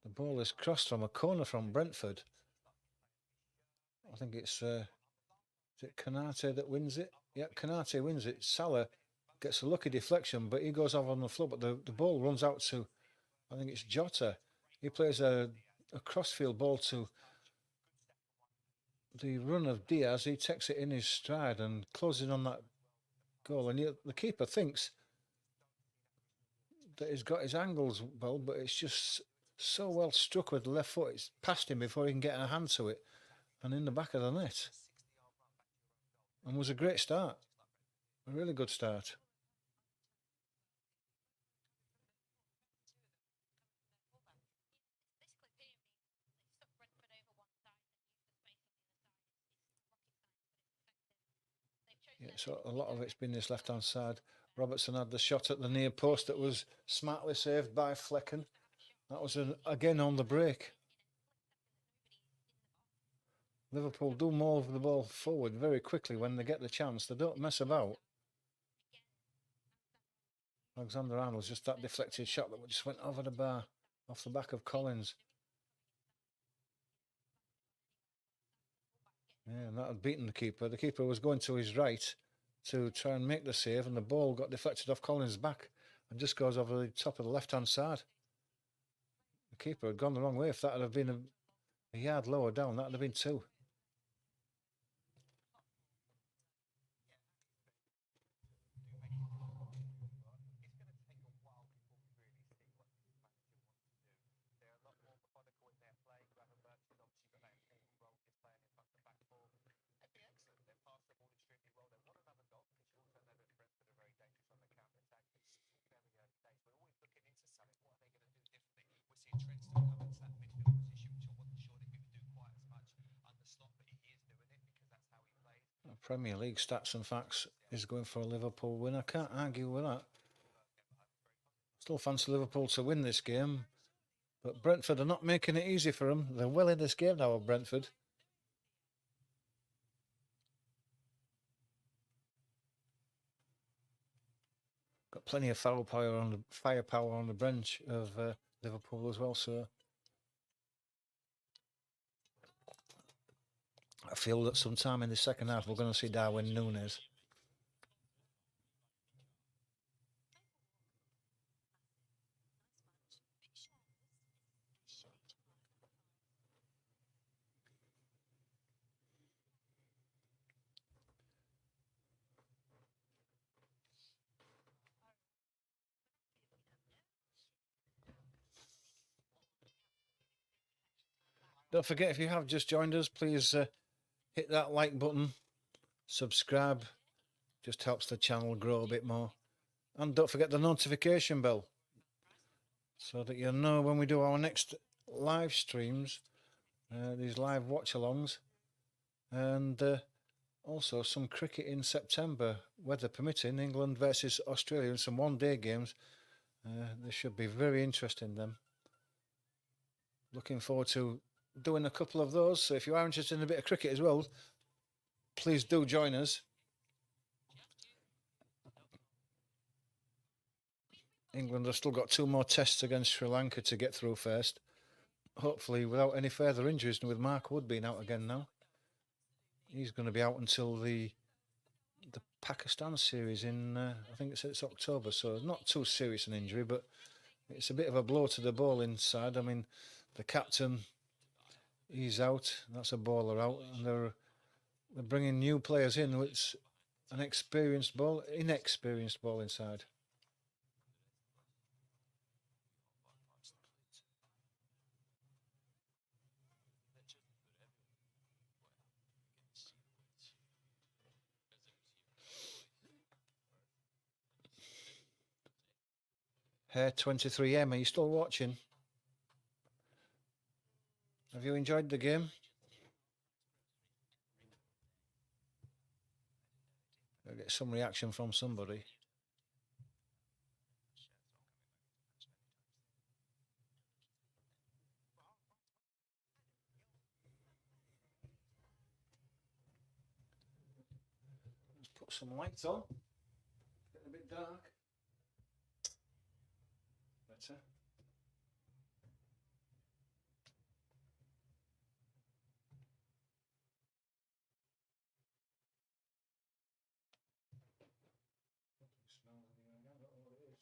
The ball is crossed from a corner from Brentford. I think it's is it Kanate that wins it? Yeah, Kanate wins it. Salah gets a lucky deflection, but he goes off on the floor. But the ball runs out to, I think it's Jota. He plays a crossfield ball to the run of Diaz. He takes it in his stride and closes on that goal. And the keeper thinks that he's got his angles well, but it's just so well struck with the left foot. It's past him before he can get a hand to it, and in the back of the net. And was a great start, a really good start. Yeah, so a lot of it's been this left-hand side. Robertson had the shot at the near post that was smartly saved by Flecken. That was again on the break. Liverpool do move the ball forward very quickly when they get the chance. They don't mess about. Alexander-Arnold's just that deflected shot that just went over the bar off the back of Collins. Yeah, and that had beaten the keeper. The keeper was going to his right to try and make the save, and the ball got deflected off Collins' back and just goes over the top of the left-hand side. The keeper had gone the wrong way. If that had been a yard lower down, that would have been 2. Premier League stats and facts is going for a Liverpool win. I can't argue with that. Still fancy Liverpool to win this game, but Brentford are not making it easy for them. They're well in this game now, Brentford. Got plenty of firepower on the bench of Liverpool as well. So I feel that sometime in the second half we're going to see Darwin Núñez. Don't forget, if you have just joined us, please hit that like button, subscribe, just helps the channel grow a bit more. And don't forget the notification bell so that you'll know when we do our next live streams, these live watch-alongs, and also some cricket in September, weather permitting, England versus Australia, and some one-day games. They should be very interesting, them. Looking forward to doing a couple of those. So if you are interested in a bit of cricket as well, please do join us. England have still got 2 more tests against Sri Lanka to get through first. Hopefully without any further injuries, and with Mark Wood being out again now. He's going to be out until the Pakistan series in, I think it's October, so not too serious an injury, but it's a bit of a blow to the ball inside. I mean, the captain, he's out, that's a bowler out, and they're bringing new players in. It's an inexperienced ball inside. Hair 23M, are you still watching? Have you enjoyed the game? I'll get some reaction from somebody. put some light on. Getting a bit dark. Better. Smells again. I don't know what it is.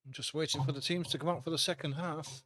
I'm just waiting for the teams to come out for the second half.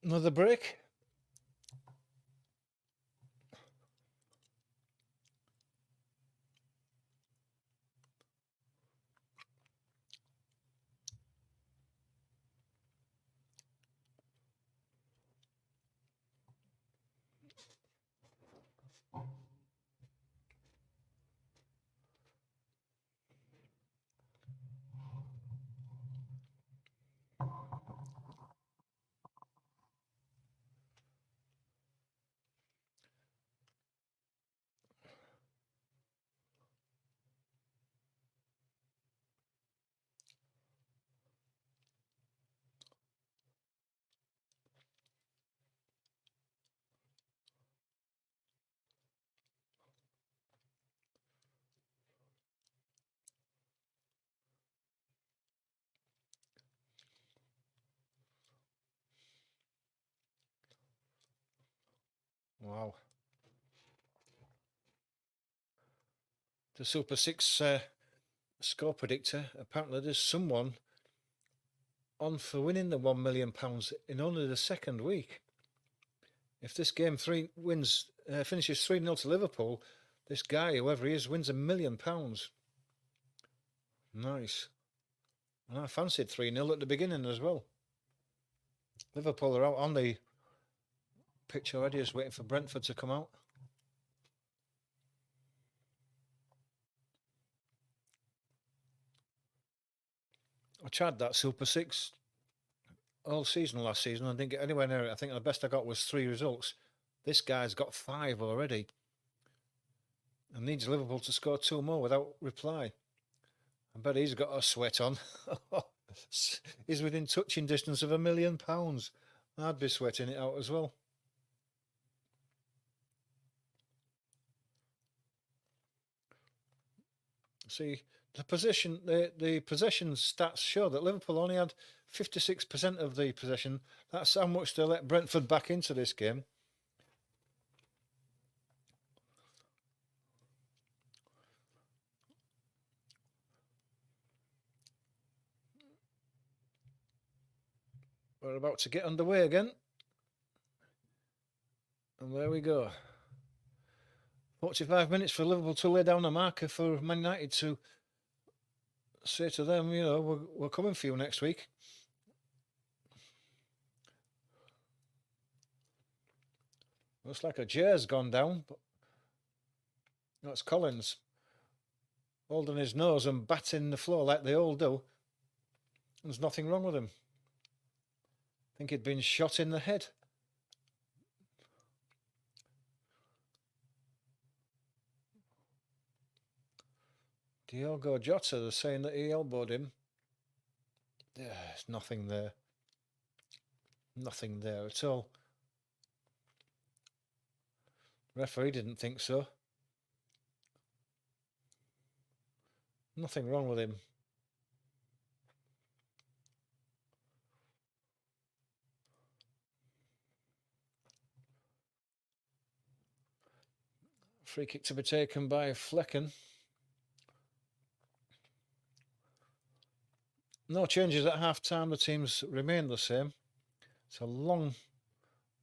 Another break. Wow. The Super 6 score predictor, apparently there's someone on for winning the £1 million in only the second week. If this game finishes 3-0 to Liverpool, this guy, whoever he is, wins £1 million. Nice. And I fancied 3-0 at the beginning as well. Liverpool are out on the pitch already, just waiting for Brentford to come out. I tried that Super 6 all season last season. I didn't get anywhere near it. I think the best I got was 3 results. This guy's got 5 already. And needs Liverpool to score 2 more without reply. I bet he's got a sweat on. He's within touching distance of £1 million. I'd be sweating it out as well. See, the possession stats show that Liverpool only had 56% of the possession. That's how much they let Brentford back into this game. We're about to get underway again. And there we go. 45 minutes for Liverpool to lay down a marker for Man United to say to them, you know, we're coming for you next week. Looks like a chair's gone down, but that's Collins holding his nose and batting the floor like they all do. There's nothing wrong with him. I think he'd been shot in the head. Diogo Jota, they're saying that he elbowed him. There's nothing there. Nothing there at all. Referee didn't think so. Nothing wrong with him. Free kick to be taken by Flecken. No changes at half-time. The teams remain the same. It's a long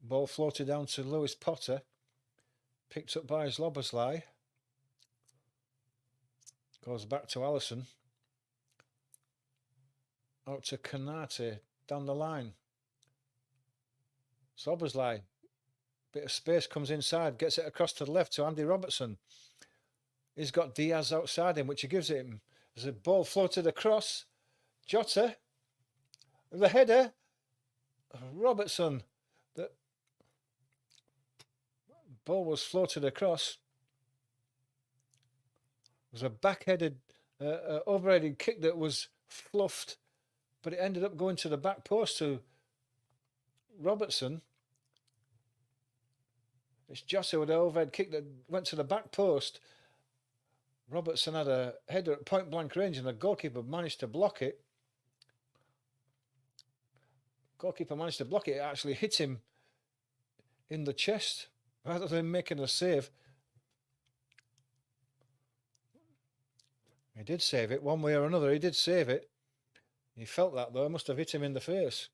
ball floated down to Lewis Potter. Picked up by Sloboslai. Goes back to Alisson. Out to Kanate. Down the line. Sloboslai. Bit of space, comes inside. Gets it across to the left to Andy Robertson. He's got Diaz outside him, which he gives it him. There's a ball floated across. Jota, the header, Robertson, the ball was floated across. It was a back-headed, overheaded kick that was fluffed, but it ended up going to the back post to Robertson. It's Jota with an overhead kick that went to the back post. Robertson had a header at point-blank range and the goalkeeper managed to block it. Goalkeeper managed to block it. It actually hit him in the chest rather than making a save. He did save it one way or another. He did save it. He felt that though. It must have hit him in the face.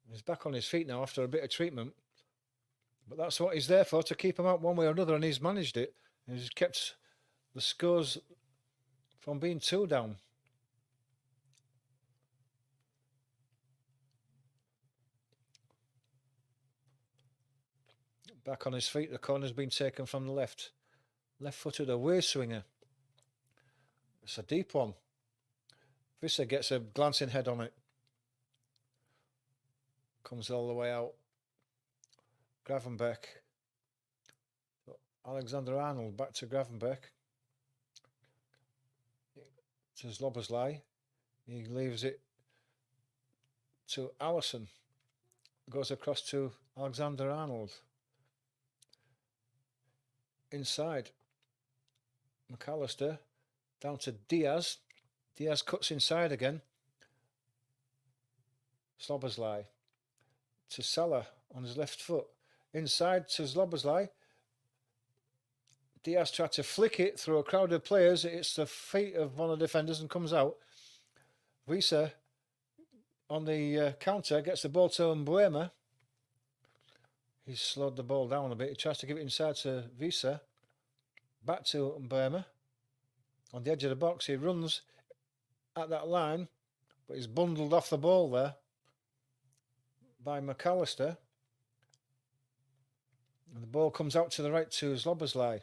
He's back on his feet now after a bit of treatment. But that's what he's there for, to keep him out one way or another, and he's managed it. He's kept the scores from being 2 down. Back on his feet, the corner's been taken from the left. Left-footed away swinger. It's a deep one. Visser gets a glancing head on it. Comes all the way out. Gravenberch. Alexander-Arnold back to Gravenberch. To Sloboslai. He leaves it to Alisson. Goes across to Alexander-Arnold. Inside. McAllister. Down to Diaz. Diaz cuts inside again. Sloboslai. To Salah on his left foot. Inside to Sloboslai. Diaz tried to flick it through a crowd of players. It's the feet of one of the defenders and comes out. Visser on the counter gets the ball to Mbuema. He's slowed the ball down a bit. He tries to give it inside to Visa. Back to Mbeumo. On the edge of the box, he runs at that line, but he's bundled off the ball there by McAllister. And the ball comes out to the right to Zlobozlai.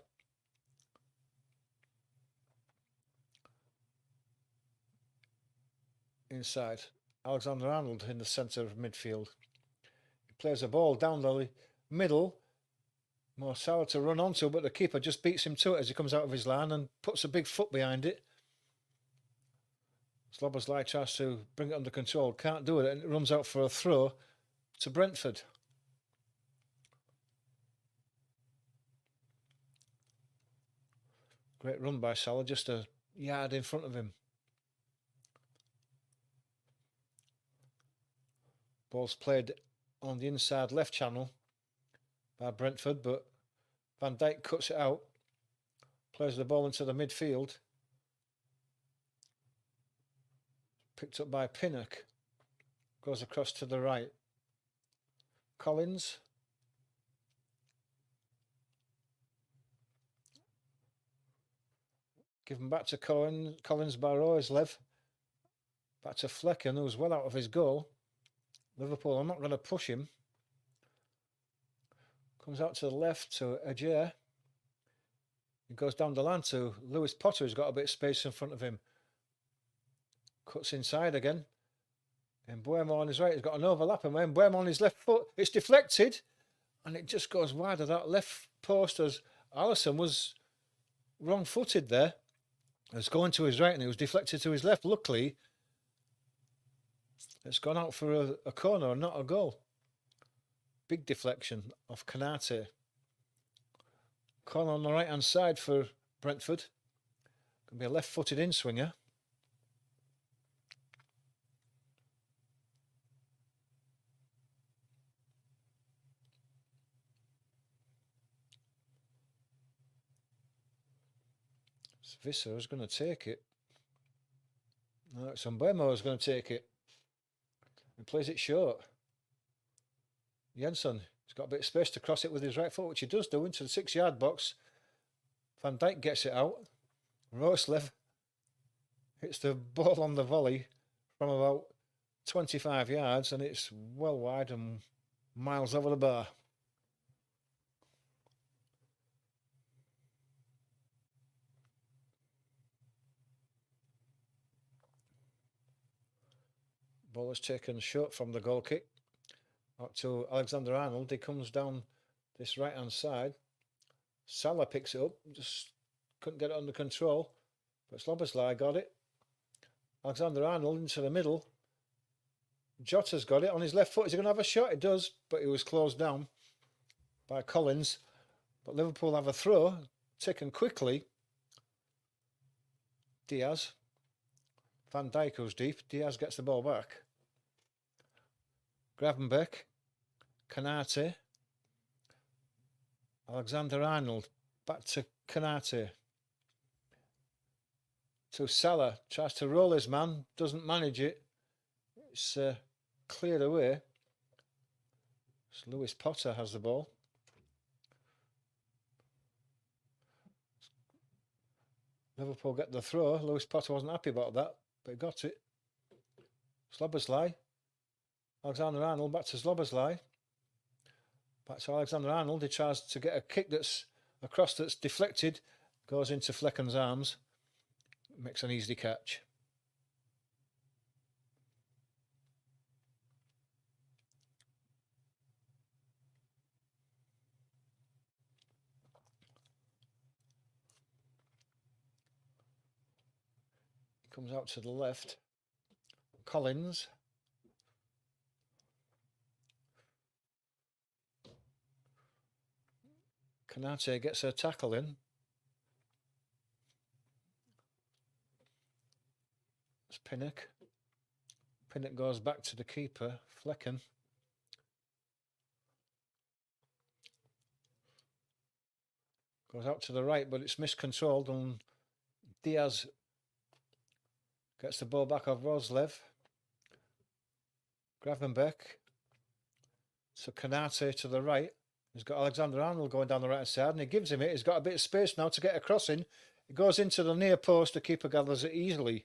Inside. Alexander-Arnold in the centre of midfield. He plays the ball down the middle. More Salah to run onto, but the keeper just beats him to it as he comes out of his line and puts a big foot behind it. Zlobozlai tries to bring it under control, can't do it, and it runs out for a throw to Brentford. Great run by Salah, just a yard in front of him. Ball's played on the inside left channel by Brentford, but Van Dijk cuts it out, plays the ball into the midfield. Picked up by Pinnock, goes across to the right. Collins. Given back to Collins by Roislev. Back to Flecken, who's well out of his goal. Liverpool are not going to push him. Comes out to the left to Ajer. He goes down the line to Lewis Potter, who's got a bit of space in front of him. Cuts inside again. And Mbeumo on his right, he's got an overlap. And when Mbeumo on his left foot, it's deflected. And it just goes wide of that left post as Alisson was wrong-footed there. It was going to his right and it was deflected to his left. Luckily, it's gone out for a corner and not a goal. Big deflection off Kanate. Corner on the right-hand side for Brentford. Going to be a left-footed in-swinger. Visser is going to take it. No, it's Mbeumo is going to take it. He plays it short. Jensen, he's got a bit of space to cross it with his right foot, which he does do into the 6-yard box. Van Dijk gets it out. Roislev hits the ball on the volley from about 25 yards, and it's well wide and miles over the bar. Ball is taken short from the goal kick. Out to Alexander-Arnold. He comes down this right-hand side. Salah picks it up. Just couldn't get it under control. But Zlobozlai got it. Alexander-Arnold into the middle. Jota's got it on his left foot. Is he going to have a shot? It does, but he was closed down by Collins. But Liverpool have a throw. Taken quickly. Diaz. Van Dijk goes deep. Diaz gets the ball back. Gravenberch. Kanate. Alexander-Arnold. Back to Kanate. To Salah. Tries to roll his man. Doesn't manage it. It's cleared away. So Lewis Potter has the ball. Liverpool get the throw. Lewis Potter wasn't happy about that, but he got it. Zlobozlai. Alexander-Arnold back to Zlobozlai. Back to Alexander-Arnold. He tries to get a kick that's across that's deflected. Goes into Flecken's arms. Makes an easy catch. Comes out to the left. Collins. Kanate gets a tackle in. It's Pinnock. Pinnock goes back to the keeper, Flecken. Goes out to the right, but it's miscontrolled, and Diaz gets the ball back off Roislev. Gravenberch. So Kanate to the right. He's got Alexander-Arnold going down the right side, and he gives him it. He's got a bit of space now to get a crossing. It goes into the near post. The keeper gathers it easily.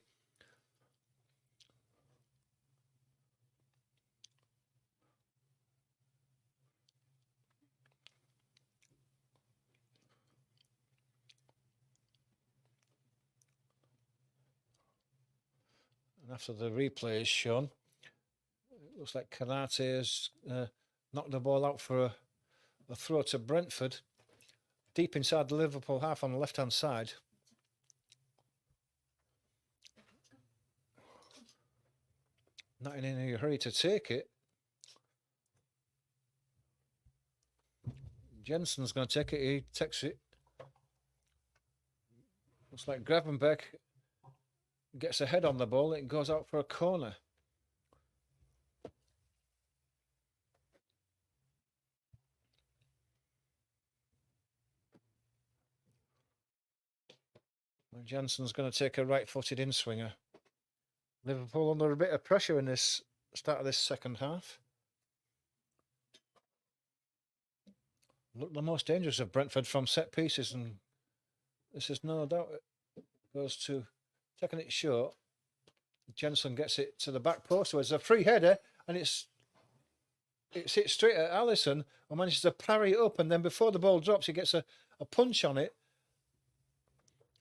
And after the replay is shown, it looks like Kanate has knocked the ball out for a throw to Brentford, deep inside the Liverpool half on the left-hand side. Not in any hurry to take it. Jensen's going to take it. He takes it. Looks like Gravenberch gets a head on the ball. It goes out for a corner. Jensen's going to take a right-footed in-swinger. Liverpool under a bit of pressure in this start of this second half. Look the most dangerous of Brentford from set pieces, and this is no doubt it goes to taking it short. Jensen gets it to the back post. So it's a free header, and it's hit straight at Alisson, who manages to parry it up, and then before the ball drops, he gets a punch on it.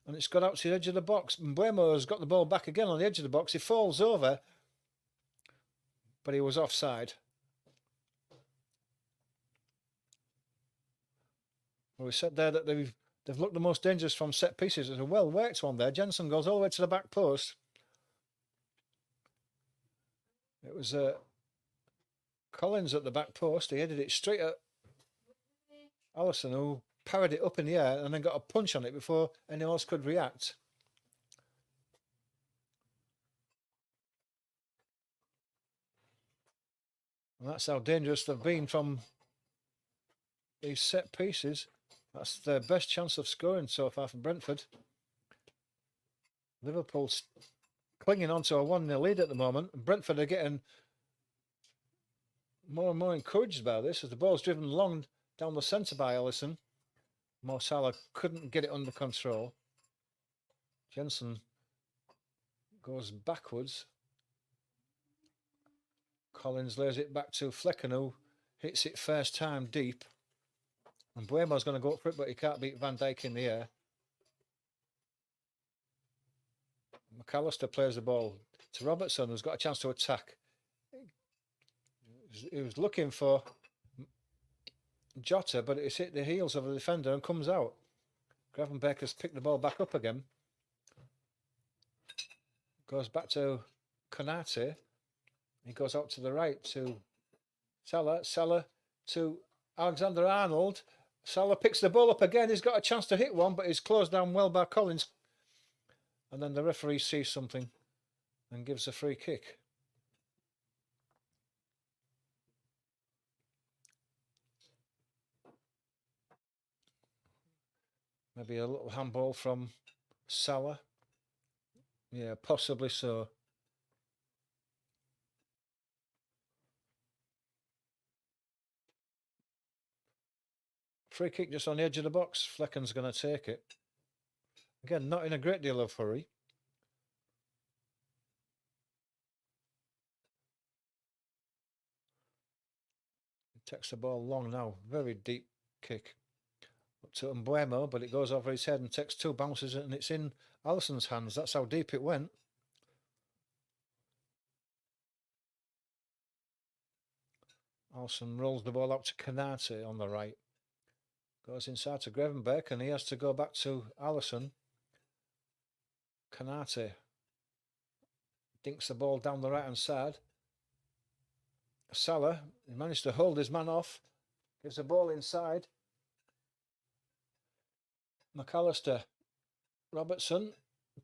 And it's got out to the edge of the box. Mbuemo has got the ball back again on the edge of the box. He falls over, but he was offside. Well, we said there that they've looked the most dangerous from set pieces. It's a well-worked one there. Jensen goes all the way to the back post. It was Collins at the back post. He headed it straight at Alisson, who parried it up in the air and then got a punch on it before anyone else could react. And that's how dangerous they've been from these set pieces. That's their best chance of scoring so far for Brentford. Liverpool's clinging on to a 1-0 lead at the moment. And Brentford are getting more and more encouraged by this as the ball's driven long down the centre by Alisson. Mo Salah couldn't get it under control. Jensen goes backwards. Collins lays it back to Flecken, who hits it first time deep. And Buemo's going to go up for it, but he can't beat Van Dijk in the air. McAllister plays the ball to Robertson, who's got a chance to attack. He was looking for Jota, but it's hit the heels of the defender and comes out. Gravenberch has picked the ball back up again. Goes back to Konate. He goes out to the right to Salah. Salah to Alexander-Arnold. Salah picks the ball up again. He's got a chance to hit one, but he's closed down well by Collins. And then the referee sees something and gives a free kick. Maybe a little handball from Salah. Yeah, possibly so. Free kick just on the edge of the box. Flecken's going to take it. Again, not in a great deal of hurry. He takes the ball long now. Very deep kick. Up to Mbuemo, but it goes over his head and takes two bounces, and it's in Alisson's hands. That's how deep it went. Alisson rolls the ball out to Konate on the right. Goes inside to Gravenberch, and he has to go back to Alisson. Konate dinks the ball down the right-hand side. Salah, he managed to hold his man off. Gives the ball inside. McAllister, Robertson,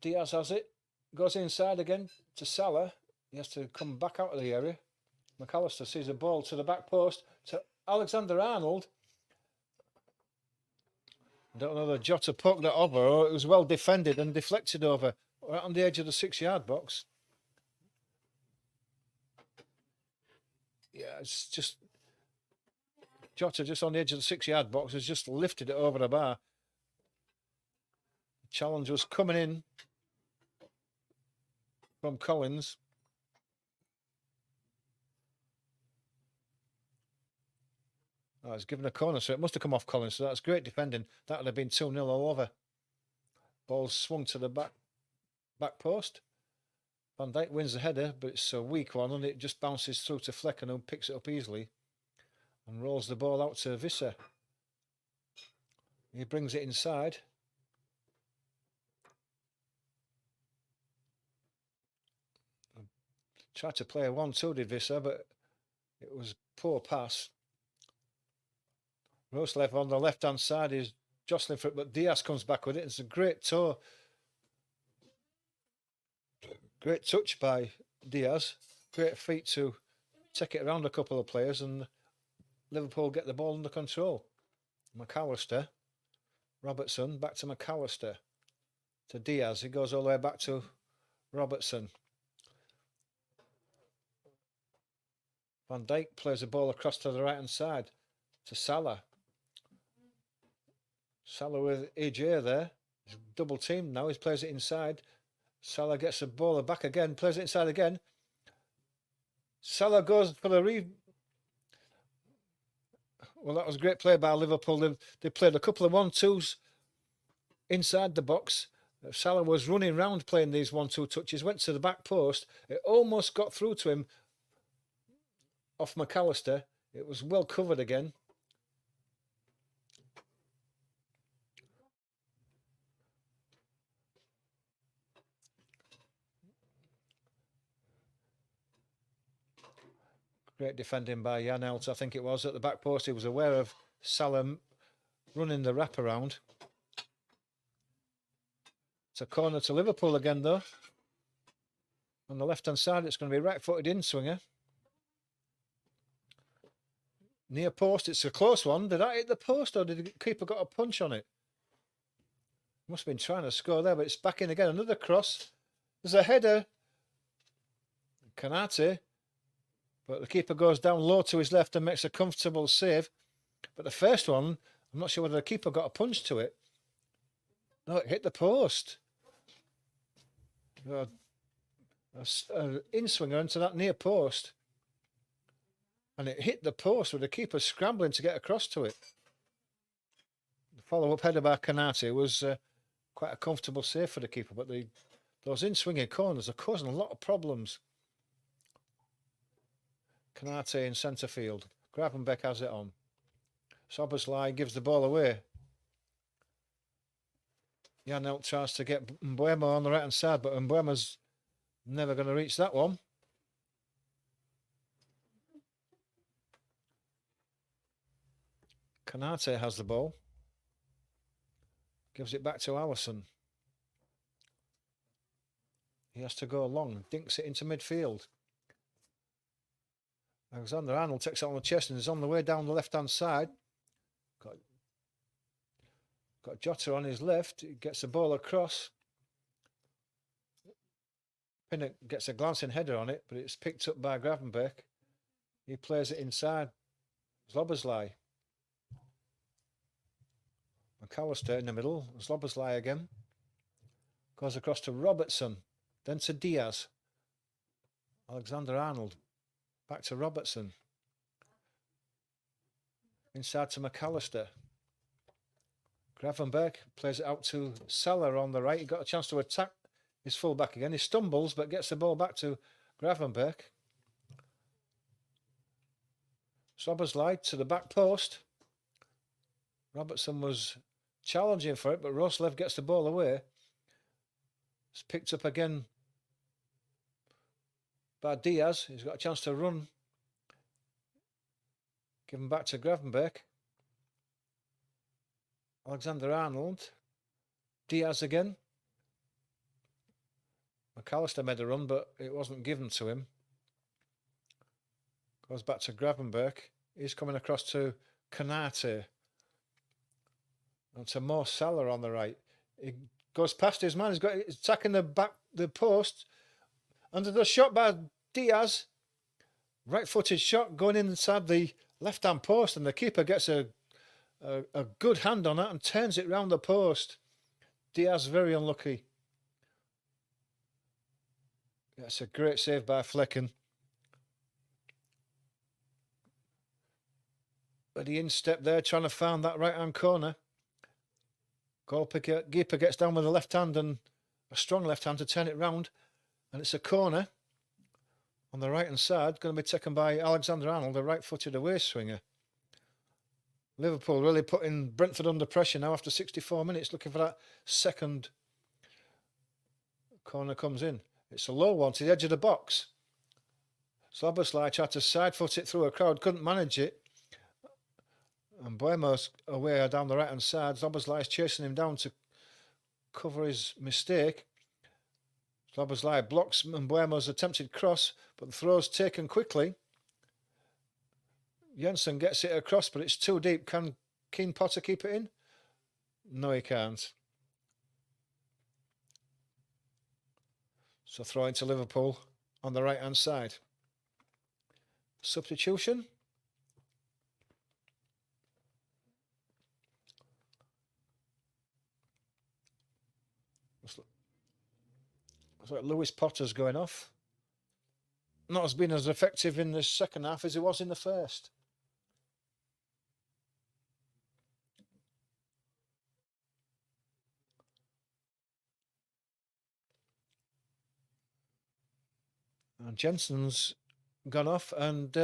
Diaz has it. Goes inside again to Salah. He has to come back out of the area. McAllister sees a ball to the back post to Alexander-Arnold. I don't know whether Jota poked that over or it was well defended and deflected over right on the edge of the 6-yard box. Yeah, it's just Jota just on the edge of the 6-yard box has just lifted it over the bar. The challenge was coming in from Collins. Oh, it's given a corner, so it must have come off Collins. So that's great defending. That would have been 2-0 all over. Ball swung to the back post. Van Dijk wins the header, but it's a weak one, and it just bounces through to Flecken, who picks it up easily and rolls the ball out to Visser. He brings it inside. Tried to play a 1-2, did Visser, but it was poor pass. Roslev on the left-hand side is jostling for it, but Diaz comes back with it. It's a great toe. Great touch by Diaz. Great feat to take it around a couple of players, and Liverpool get the ball under control. McAllister. Robertson, back to McAllister. To Diaz. He goes all the way back to Robertson. Van Dijk plays the ball across to the right-hand side to Salah. Salah with AJ there. He's double teamed now. He plays it inside. Salah gets the ball back again. Plays it inside again. Salah goes for the Well, that was a great play by Liverpool. They played a couple of 1-2s inside the box. Salah was running round playing these 1-2 touches. Went to the back post. It almost got through to him off McAllister. It was well covered again. Great defending by JanElt, I think it was, at the back post. He was aware of Salah running the wraparound. It's a corner to Liverpool again, though. On the left-hand side, it's going to be right-footed in-swinger. Near post, it's a close one. Did that hit the post, or did the keeper got a punch on it? Must have been trying to score there, but it's back in again. Another cross. There's a header. Kanate. But the keeper goes down low to his left and makes a comfortable save. But the first one, I'm not sure whether the keeper got a punch to it. No, it hit the post. An in-swinger into that near post. And it hit the post with the keeper scrambling to get across to it. The follow-up header by Kanate was quite a comfortable save for the keeper. But those in-swinging corners are causing a lot of problems. Kanate in centre field. Gravenbeck has it on. Soberslai gives the ball away. Janelt tries to get Mbuemo on the right hand side, but Mbuemo's never going to reach that one. Kanate has the ball. Gives it back to Alisson. He has to go long. Dinks it into midfield. Alexander-Arnold takes it on the chest and is on the way down the left-hand side. Got Jota on his left. He gets the ball across. Pinnock gets a glancing header on it, but it's picked up by Gravenberch. He plays it inside. Zloboslai. McAllister in the middle. Zloboslai again. Goes across to Robertson. Then to Diaz. Alexander-Arnold. Back to Robertson. Inside to McAllister. Gravenberch plays it out to Salah on the right. He got a chance to attack his full-back again. He stumbles but gets the ball back to Gravenberch. Szoboszlai to the back post. Robertson was challenging for it, but Roslev gets the ball away. It's picked up again by Diaz. He's got a chance to run. Give him back to Gravenberch. Alexander-Arnold. Diaz again. McAllister made a run, but it wasn't given to him. Goes back to Gravenberch. He's coming across to Kanate. And to Mo Salah on the right. He goes past his man. He's attacking the post. Under the shot by Diaz. Right-footed shot going inside the left-hand post, and the keeper gets a good hand on it and turns it round the post. Diaz very unlucky. That's a great save by Flecken. But the instep there, trying to find that right-hand corner. Keeper gets down with a left hand and a strong left hand to turn it round. And it's a corner on the right-hand side, going to be taken by Alexander-Arnold, a right-footed away swinger. Liverpool really putting Brentford under pressure now after 64 minutes, looking for that second corner comes in. It's a low one to the edge of the box. Szoboszlai tried to side foot it through a crowd, couldn't manage it. And Buemo's away down the right-hand side. Szoboszlai is chasing him down to cover his mistake. Szoboszlai blocks Buemo's attempted cross, but the throw's taken quickly. Jensen gets it across, but it's too deep. Can Keane Potter keep it in? No, he can't. So throw into Liverpool on the right-hand side. Substitution. Looks like Lewis Potter's going off. Not as been as effective in the second half as he was in the first. And Jensen's gone off, and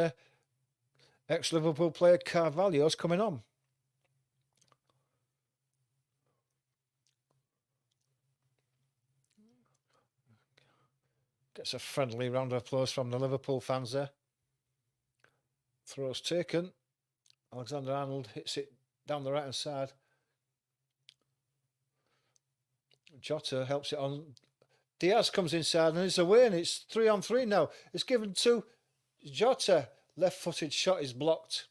ex-Liverpool player Carvalho's coming on. Gets a friendly round of applause from the Liverpool fans there. Throw's taken. Alexander-Arnold hits it down the right-hand side. Jota helps it on. Diaz comes inside and it's away, and it's 3-on-3 now. It's given to Jota. Left-footed shot is blocked.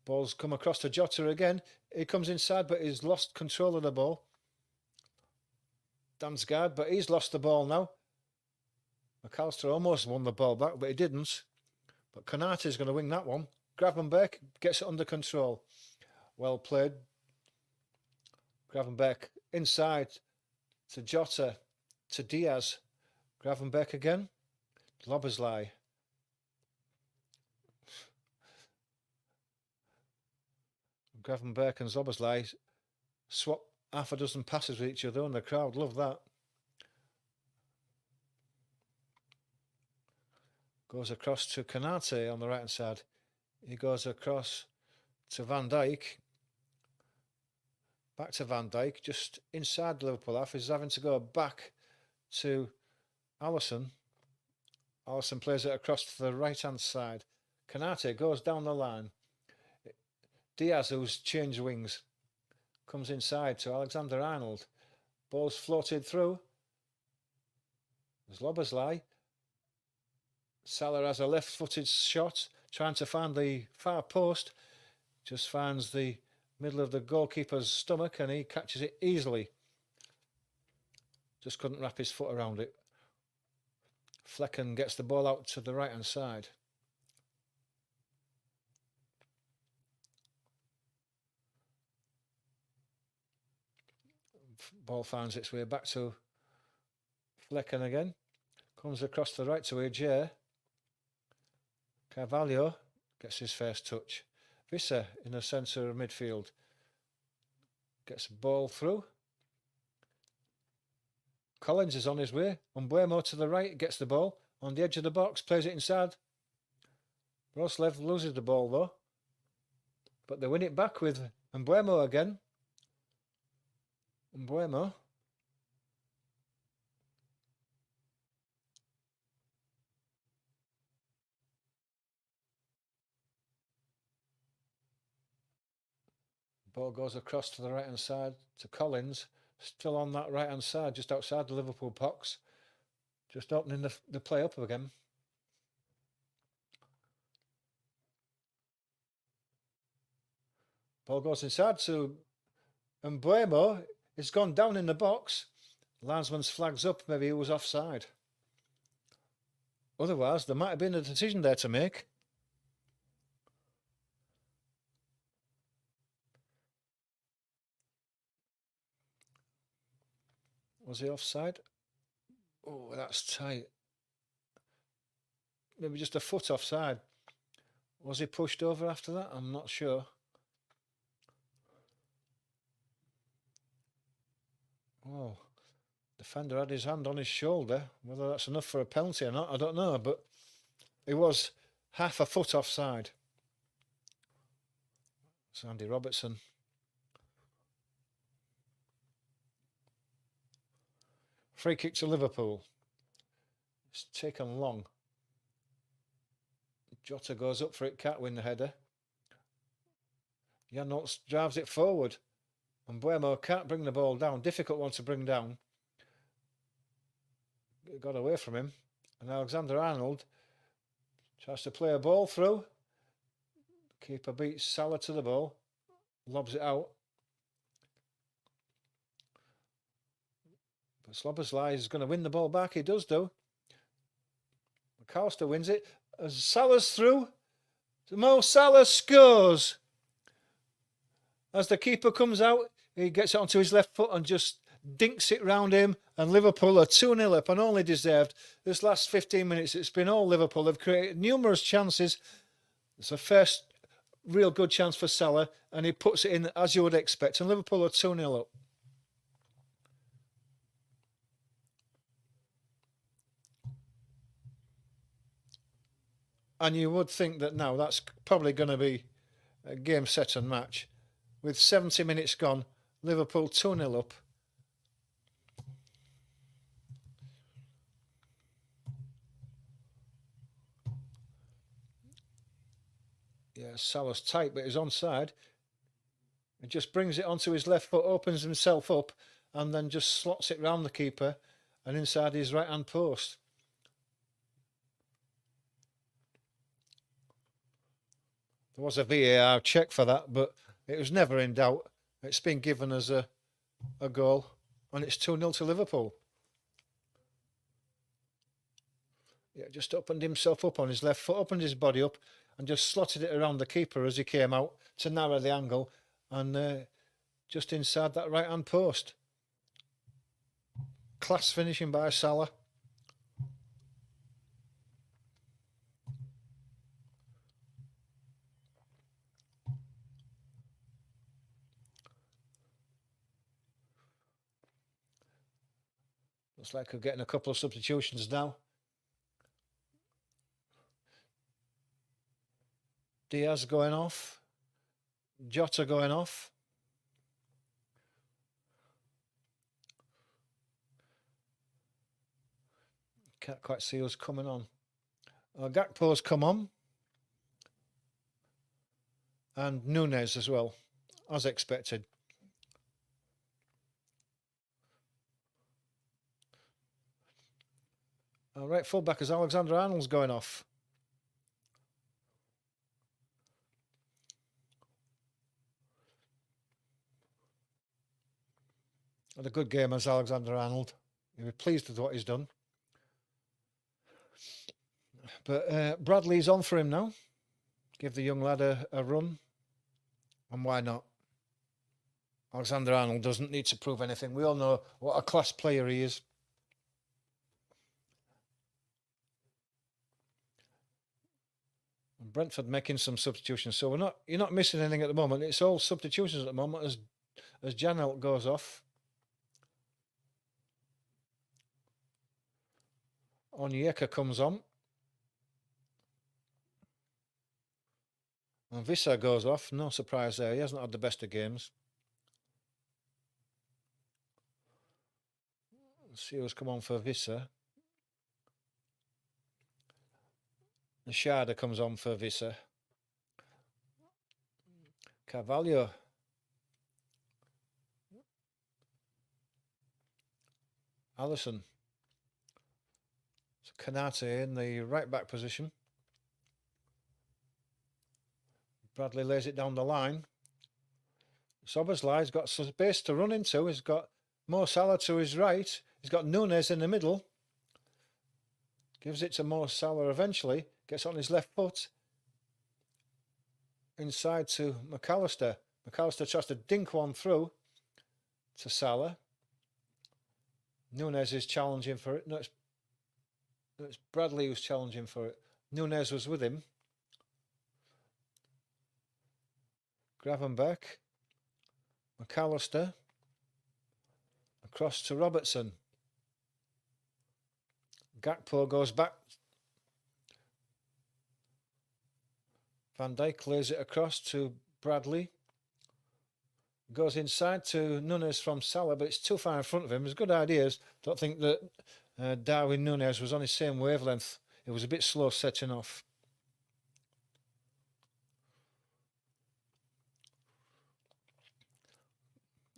Ball's come across to Jota again. He comes inside, but he's lost control of the ball. Damsgaard, but he's lost the ball now. McAllister almost won the ball back, but he didn't. But Konate is going to win that one. Gravenberch gets it under control. Well played. Gravenberch inside to Jota, to Diaz. Gravenberch again. Szoboszlai. Gravenberch and Szoboszlai swap half a dozen passes with each other, and the crowd love that. Goes across to Konate on the right hand side. He goes across to Van Dijk. Back to Van Dijk, just inside the Liverpool half. He's having to go back to Alisson. Alisson plays it across to the right hand side. Konate goes down the line. Diaz, who's changed wings, comes inside to Alexander-Arnold. Ball's floated through. There's Szoboszlai. Salah has a left-footed shot, trying to find the far post. Just finds the middle of the goalkeeper's stomach, and he catches it easily. Just couldn't wrap his foot around it. Flecken gets the ball out to the right-hand side. Ball finds its way back to Flecken again. Comes across the right to Ajer. Carvalho gets his first touch. Visser in the centre of midfield. Gets the ball through. Collins is on his way. Mbuemo to the right, gets the ball. On the edge of the box, plays it inside. Roslev loses the ball though. But they win it back with Mbuemo again. Mbuemo. Ball goes across to the right hand side to Collins. Still on that right hand side, just outside the Liverpool box. Just opening the play up again. Ball goes inside to Mbuemo. It's gone down in the box. Linesman's flags up. Maybe he was offside. Otherwise, there might have been a decision there to make. Was he offside? Oh, that's tight. Maybe just a foot offside. Was he pushed over after that? I'm not sure. Oh, defender had his hand on his shoulder. Whether that's enough for a penalty or not, I don't know. But it was half a foot offside. It's Andy Robertson. Free kick to Liverpool. It's taken long. Jota goes up for it, can't win the header. Janot drives it forward. And Buemo can't bring the ball down. Difficult one to bring down. It got away from him. And Alexander-Arnold tries to play a ball through. Keeper beats Salah to the ball. Lobs it out. But Szoboszlai is going to win the ball back. He does do. McAllister wins it. As Salah's through. Mo Salah scores. As the keeper comes out, he gets it onto his left foot and just dinks it round him. And Liverpool are 2-0 up and only deserved. This last 15 minutes, it's been all Liverpool. They've created numerous chances. It's a first real good chance for Salah, and he puts it in as you would expect. And Liverpool are 2-0 up. And you would think that now that's probably going to be a game, set and match. With 70 minutes gone, Liverpool 2-0 up. Yeah, Salah's tight, but he's onside. He just brings it onto his left foot, opens himself up, and then just slots it round the keeper and inside his right-hand post. There was a VAR check for that, but it was never in doubt. It's been given as a goal, and it's 2-0 to Liverpool. Yeah, just opened himself up on his left foot, opened his body up, and just slotted it around the keeper as he came out to narrow the angle, and just inside that right-hand post. Class finishing by Salah. Looks like we're getting a couple of substitutions now. Diaz going off. Jota going off. Can't quite see who's coming on. Gakpo's come on. And Nunez as well, as expected. Right fullback is Alexander-Arnold's going off. Had a good game as Alexander-Arnold. He'll be pleased with what he's done. But Bradley's on for him now. Give the young lad a run. And why not? Alexander-Arnold doesn't need to prove anything. We all know what a class player he is. And Brentford making some substitutions. So you're not missing anything at the moment. It's all substitutions at the moment as Janelt goes off. Onyeka comes on. And Vissa goes off. No surprise there. He hasn't had the best of games. Let's see who's come on for Vissa. Nashada comes on for Vissa. Carvalho. Alisson. Kanate in the right back position. Bradley lays it down the line. Szoboszlai's got space to run into. He's got Mo Salah to his right. He's got Nunez in the middle. Gives it to Mo Salah eventually. Gets on his left foot. Inside to McAllister. McAllister tries to dink one through to Salah. Nunes is challenging for it. No, it's Bradley who's challenging for it. Nunes was with him. Gravenberch. McAllister. Across to Robertson. Gakpo goes back. Van Dijk clears it across to Bradley. Goes inside to Nunes from Salah, but it's too far in front of him. There's good ideas. Don't think that Darwin Nunes was on his same wavelength. It was a bit slow setting off.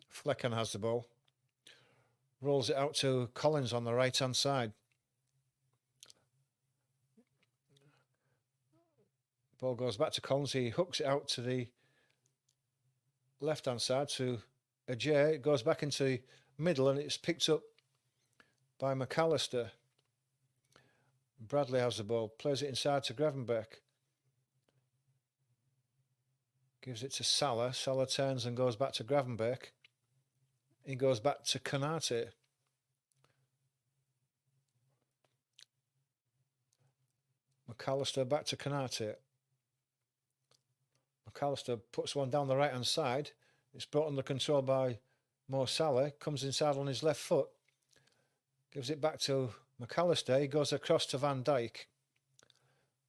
Flecken has the ball. Rolls it out to Collins on the right-hand side. Ball goes back to Collins. He hooks it out to the left-hand side to Ajay. It goes back into the middle and it's picked up by McAllister. Bradley has the ball. Plays it inside to Gravenberch. Gives it to Salah. Salah turns and goes back to Gravenberch. He goes back to Konate. McAllister back to Konate. McAllister puts one down the right-hand side. It's brought under control by Mo Salah. Comes inside on his left foot. Gives it back to McAllister. He goes across to Van Dijk.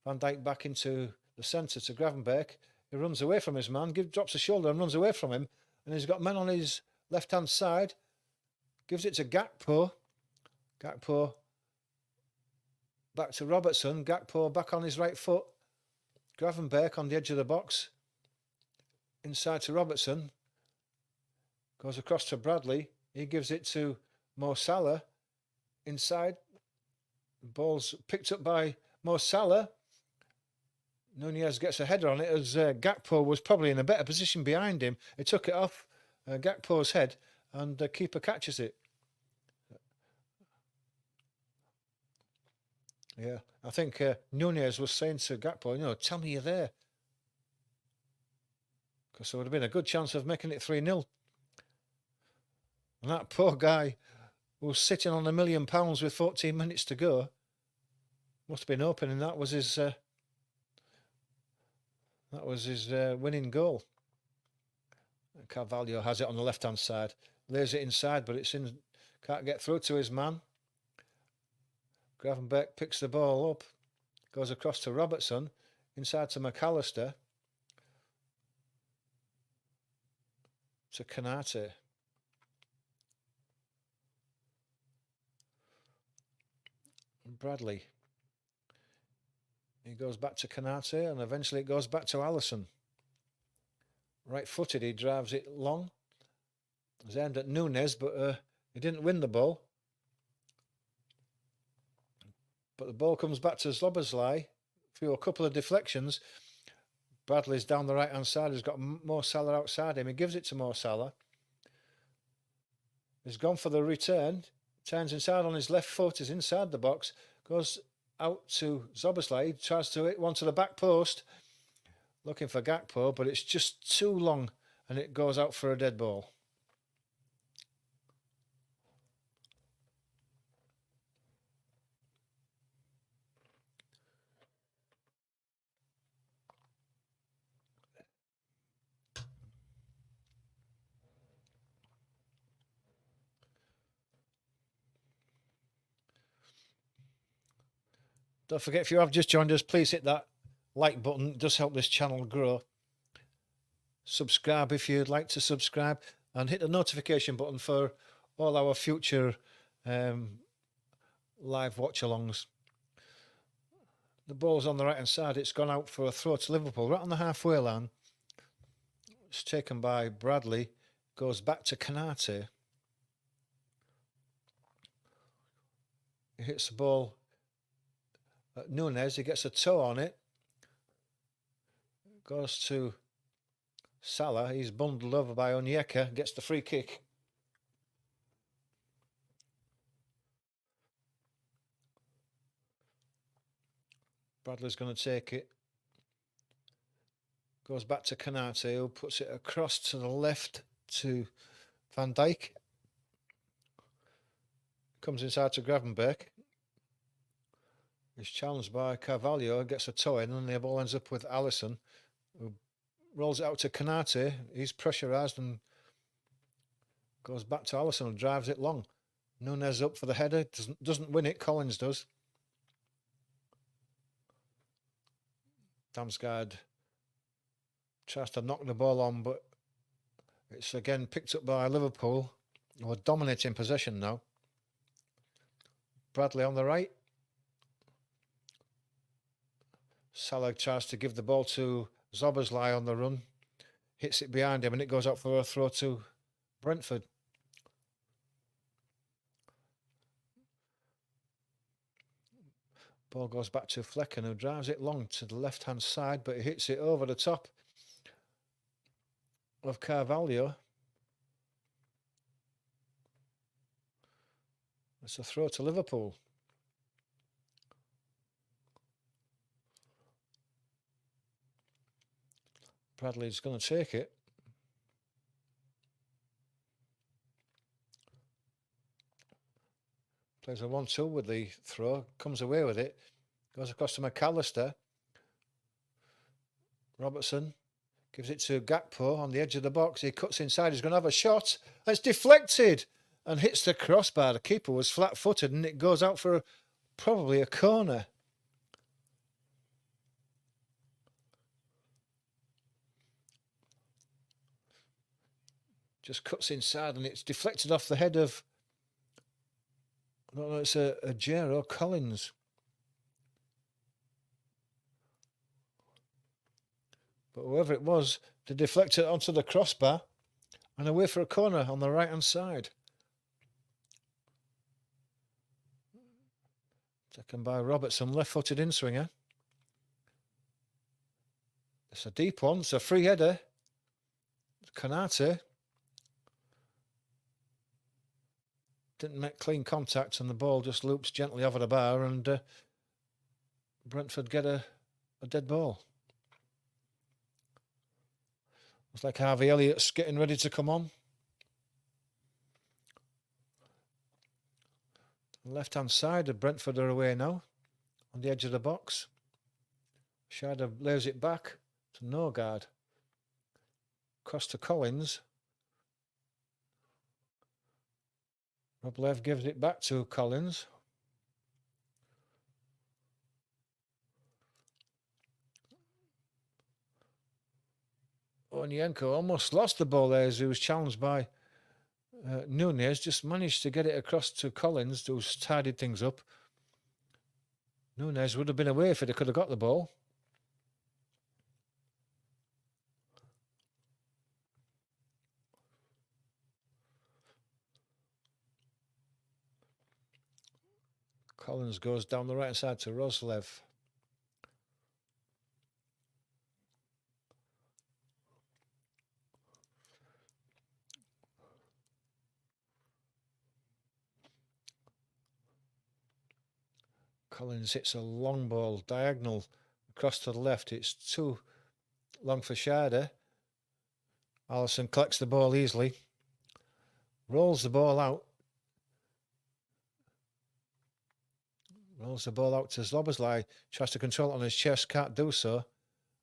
Van Dijk back into the centre to Gravenberch. He runs away from his man. Drops a shoulder and runs away from him. And he's got men on his left-hand side. Gives it to Gakpo. Gakpo back to Robertson. Gakpo back on his right foot. Gravenberch on the edge of the box. Inside to Robertson. Goes across to Bradley. He gives it to Mo Salah. Inside. The ball's picked up by Mo Salah. Nunez gets a header on it as Gakpo was probably in a better position behind him. He took it off Gakpo's head and the keeper catches it. Yeah, I think Nunez was saying to Gakpo, tell me you're there. Because there would have been a good chance of making it 3-0. And that poor guy was sitting on £1 million with 14 minutes to go. Must have been hoping, and that was his winning goal. Carvalho has it on the left-hand side. Lays it inside, but can't get through to his man. Gravenberch picks the ball up. Goes across to Robertson. Inside to McAllister. To Konate. Bradley. He goes back to Konate and eventually it goes back to Alisson. Right-footed, he drives it long. It's aimed at Nunez, but he didn't win the ball. But the ball comes back to Szoboszlai. Through a couple of deflections. Bradley's down the right-hand side. He's got Mo Salah outside him. He gives it to Mo Salah. He's gone for the return. Turns inside on his left foot. Is inside the box. Goes out to Szoboszlai. He tries to hit one to the back post. Looking for Gakpo, but it's just too long. And it goes out for a dead ball. Don't forget, if you have just joined us, please hit that like button. It does help this channel grow. Subscribe if you'd like to subscribe. And hit the notification button for all our future live watch-alongs. The ball's on the right-hand side. It's gone out for a throw to Liverpool. Right on the halfway line. It's taken by Bradley. Goes back to Konate. He hits the ball at Nunez. He gets a toe on it. Goes to Salah. He's bundled over by Onyeka. Gets the free kick. Bradley's going to take it. Goes back to Konate, who puts it across to the left to Van Dijk. comes inside to Gravenberch. He's challenged by Carvalho, gets a toe in, and the ball ends up with Alisson, who rolls it out to Canate. He's pressurised and goes back to Alisson and drives it long. Nunes up for the header, doesn't win it, Collins does. Damsgaard tries to knock the ball on, but it's again picked up by Liverpool, who are dominating possession now. Bradley on the right. Salah tries to give the ball to Szoboszlai on the run. Hits it behind him and it goes out for a throw to Brentford. Ball goes back to Flecken, who drives it long to the left-hand side, but he hits it over the top of Carvalho. It's a throw to Liverpool. Bradley's going to take it. Plays a 1-2 with the throw, comes away with it, goes across to McAllister. Robertson gives it to Gakpo on the edge of the box. He cuts inside, he's going to have a shot. And it's deflected and hits the crossbar. The keeper was flat-footed and it goes out for probably a corner. Just cuts inside and it's deflected off the head of, I don't know, it's a Jero Collins. But whoever it was, they deflected it onto the crossbar and away for a corner on the right-hand side. Taken by Robertson, left-footed in-swinger. It's a deep one, it's a free header. Canate didn't make clean contact and the ball just loops gently over the bar and Brentford get a dead ball. Looks like Harvey Elliott's getting ready to come on. Left-hand side of Brentford are away now, on the edge of the box. Schade lays it back to Norgard. Cross to Collins. Roblev gives it back to Collins. Onyenko almost lost the ball there as he was challenged by Nunes. Just managed to get it across to Collins, who's tidied things up. Nunes would have been away if he could have got the ball. Collins goes down the right side to Roslev. Collins hits a long ball, diagonal, across to the left. It's too long for Schade. Alisson collects the ball easily. Rolls the ball out. Rolls the ball out to Szoboszlai. Tries to control it on his chest, can't do so.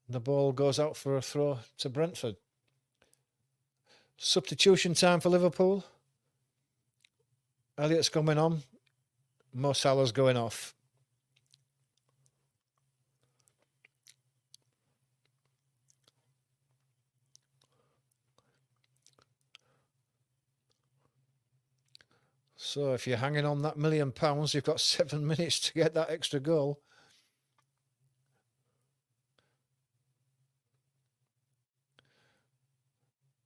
And the ball goes out for a throw to Brentford. Substitution time for Liverpool. Elliott's coming on. Mo Salah's going off. So if you're hanging on that £1 million, you've got 7 minutes to get that extra goal.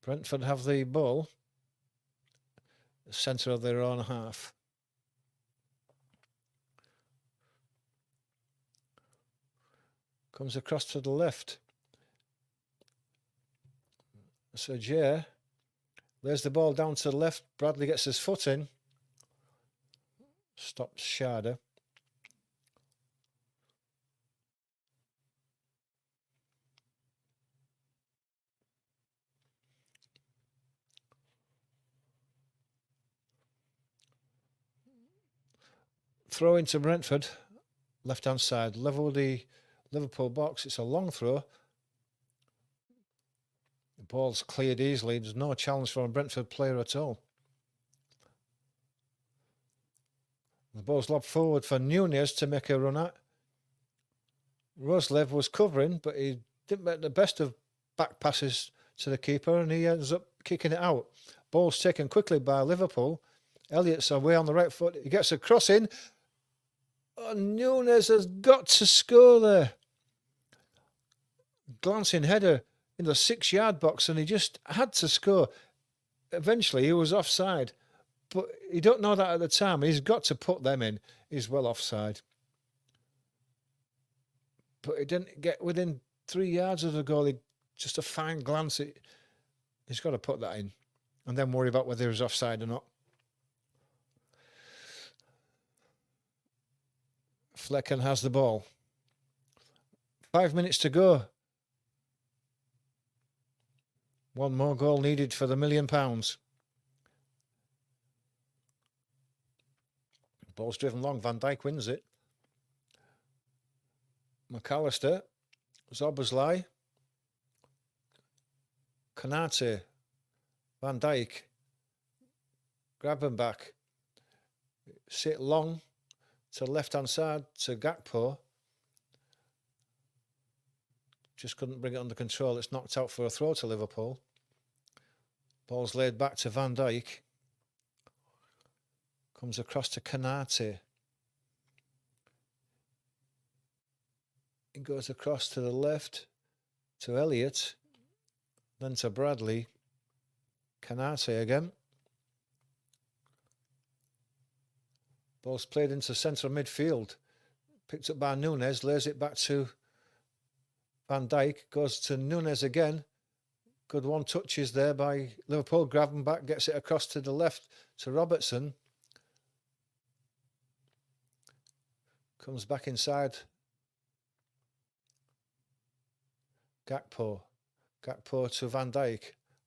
Brentford have the ball, the centre of their own half. Comes across to the left. So Jay lays the ball down to the left. Bradley gets his foot in. Stops Schade. Throw into Brentford, left-hand side, level the Liverpool box. It's a long throw. The ball's cleared easily. There's no challenge from a Brentford player at all. The ball's lobbed forward for Nunez to make a run at. Roslev was covering, but he didn't make the best of back passes to the keeper, and he ends up kicking it out. Ball's taken quickly by Liverpool. Elliott's away on the right foot. He gets a cross in. Oh, Nunez has got to score there. Glancing header in the 6-yard box, and he just had to score. Eventually, he was offside, but he don't know that at the time. He's got to put them in. He's well offside. But he didn't get within 3 yards of the goal. Just a fine glance. He's got to put that in and then worry about whether he was offside or not. Flecken has the ball. 5 minutes to go. One more goal needed for the £1 million. Ball's driven long. Van Dijk wins it. McAllister. Szoboszlai. Konate. Van Dijk. Gravenbach. Sit long to the left-hand side to Gakpo. Just couldn't bring it under control. It's knocked out for a throw to Liverpool. Ball's laid back to Van Dijk. Comes across to Konate. It goes across to the left to Elliott. Then to Bradley. Konate again. Ball's played into centre midfield. Picked up by Nunez. Lays it back to Van Dijk. Goes to Nunez again. Good one touches there by Liverpool. Gravenbach gets it across to the left to Robertson. Comes back inside. Gakpo. Gakpo to Van Dijk.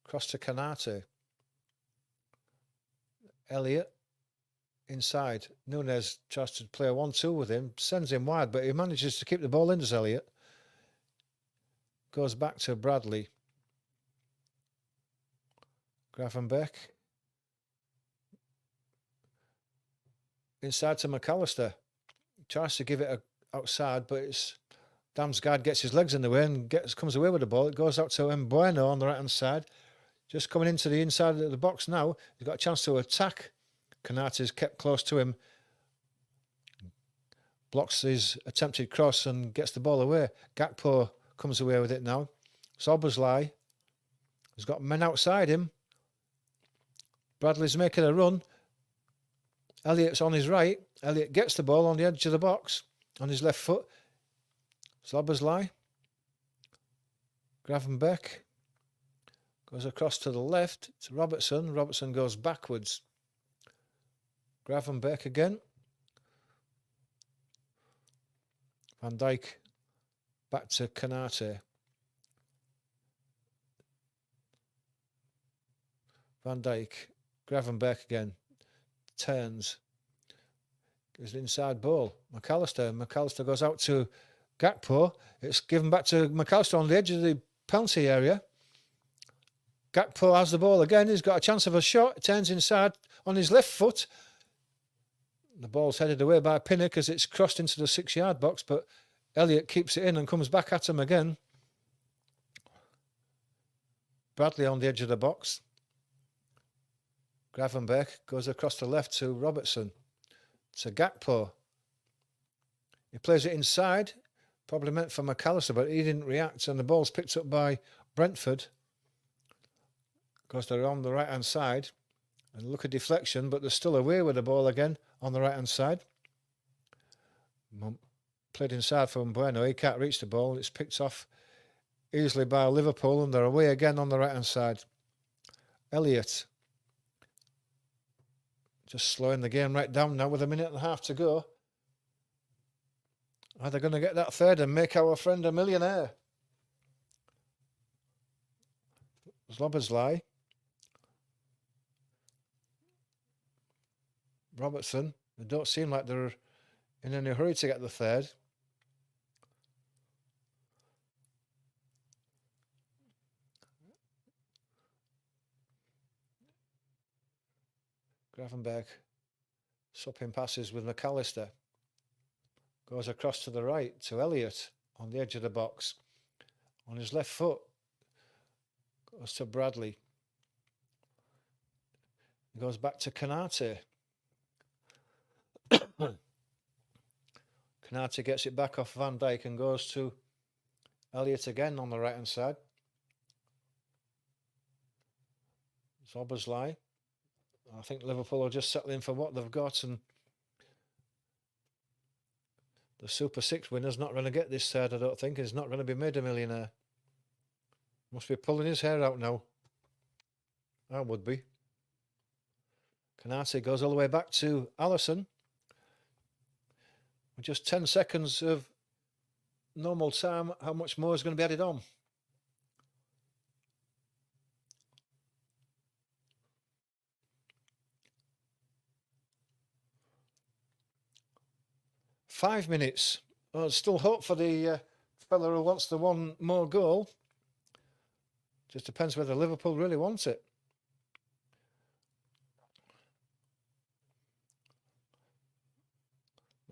Cross to Konate. Elliott. Inside. Nunez tries to play a 1-2 with him. Sends him wide, but he manages to keep the ball in, does Elliott. Goes back to Bradley. Gravenbach. Inside to McAllister. Tries to give it outside, but it's Damsgaard gets his legs in the way and comes away with the ball. It goes out to Mbueno on the right-hand side. Just coming into the inside of the box now. He's got a chance to attack. Konate's kept close to him. Blocks his attempted cross and gets the ball away. Gakpo comes away with it now. Szoboszlai has got men outside him. Bradley's making a run. Elliott's on his right. Elliott gets the ball on the edge of the box on his left foot. Szoboszlai. Gravenbach goes across to the left to Robertson. Robertson goes backwards. Gravenbach again. Van Dijk back to Konate. Van Dijk. Gravenbach again. Turns. Gives an inside ball. McAllister. McAllister goes out to Gakpo. It's given back to McAllister on the edge of the penalty area. Gakpo has the ball again. He's got a chance of a shot. Turns inside on his left foot. The ball's headed away by Pinnock as it's crossed into the 6-yard box, but Elliott keeps it in and comes back at him again. Bradley on the edge of the box. Gravenbach goes across the left to Robertson. To Gakpo. He plays it inside. Probably meant for McAllister, but he didn't react, and the ball's picked up by Brentford. Because they're on the right-hand side. And look at deflection, but they're still away with the ball again on the right-hand side. Played inside for Mbueno. He can't reach the ball. It's picked off easily by Liverpool, and they're away again on the right-hand side. Elliott. Just slowing the game right down now with 1.5 minutes to go. Are they going to get that third and make our friend a millionaire? Szoboszlai. Robertson. They don't seem like they're in any hurry to get the third. Gravenberg swapping passes with McAllister. Goes across to the right to Elliott on the edge of the box. On his left foot. Goes to Bradley. He goes back to Canate. Canate gets it back off Van Dijk and goes to Elliott again on the right hand side. Szoboszlai. I think Liverpool are just settling for what they've got, and the Super 6 winner's not going to get this third, I don't think. He's not going to be made a millionaire. Must be pulling his hair out now. I would be. Canate goes all the way back to Alisson. With just 10 seconds of normal time, how much more is going to be added on? Five minutes. Oh, there's still hope for the fella who wants the one more goal. Just depends whether Liverpool really want it.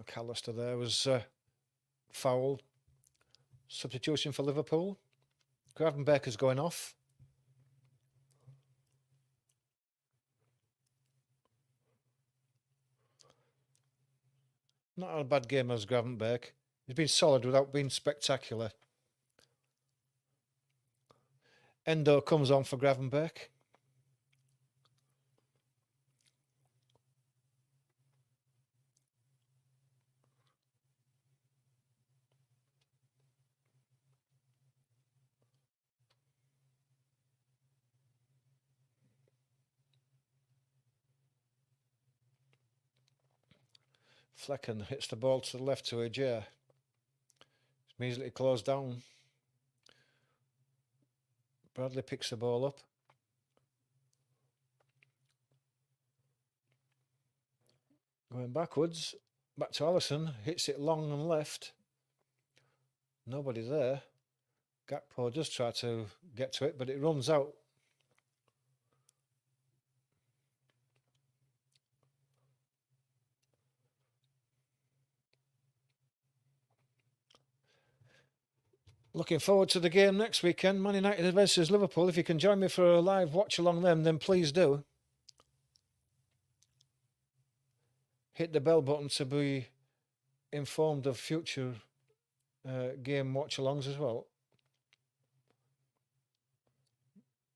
McAllister there was fouled. Substitution for Liverpool. Gravenberg is going off. Not a bad game as Gravenberg. He's been solid without being spectacular. Endo comes on for Gravenberg. Flecken hits the ball to the left to Ajay. It's immediately closed down. Bradley picks the ball up. Going backwards, back to Alisson, hits it long and left. Nobody there. Gakpo does try to get to it, but it runs out. Looking forward to the game next weekend, Man United versus Liverpool. If you can join me for a live watch along them, then please do. Hit the bell button to be informed of future game watch-alongs as well.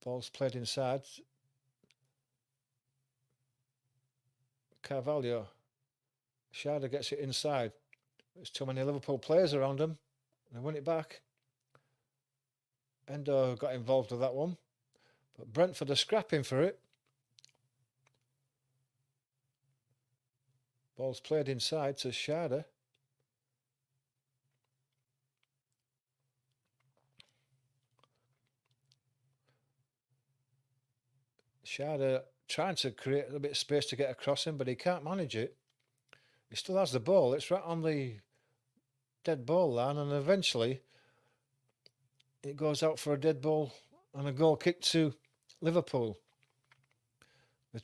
Ball's played inside. Carvalho. Sharda gets it inside. There's too many Liverpool players around him. They win it back. Endo got involved with that one. But Brentford are scrapping for it. Ball's played inside to Sharda. Sharda trying to create a little bit of space to get across him, but he can't manage it. He still has the ball. It's right on the dead ball line, and eventually it goes out for a dead ball and a goal kick to Liverpool. With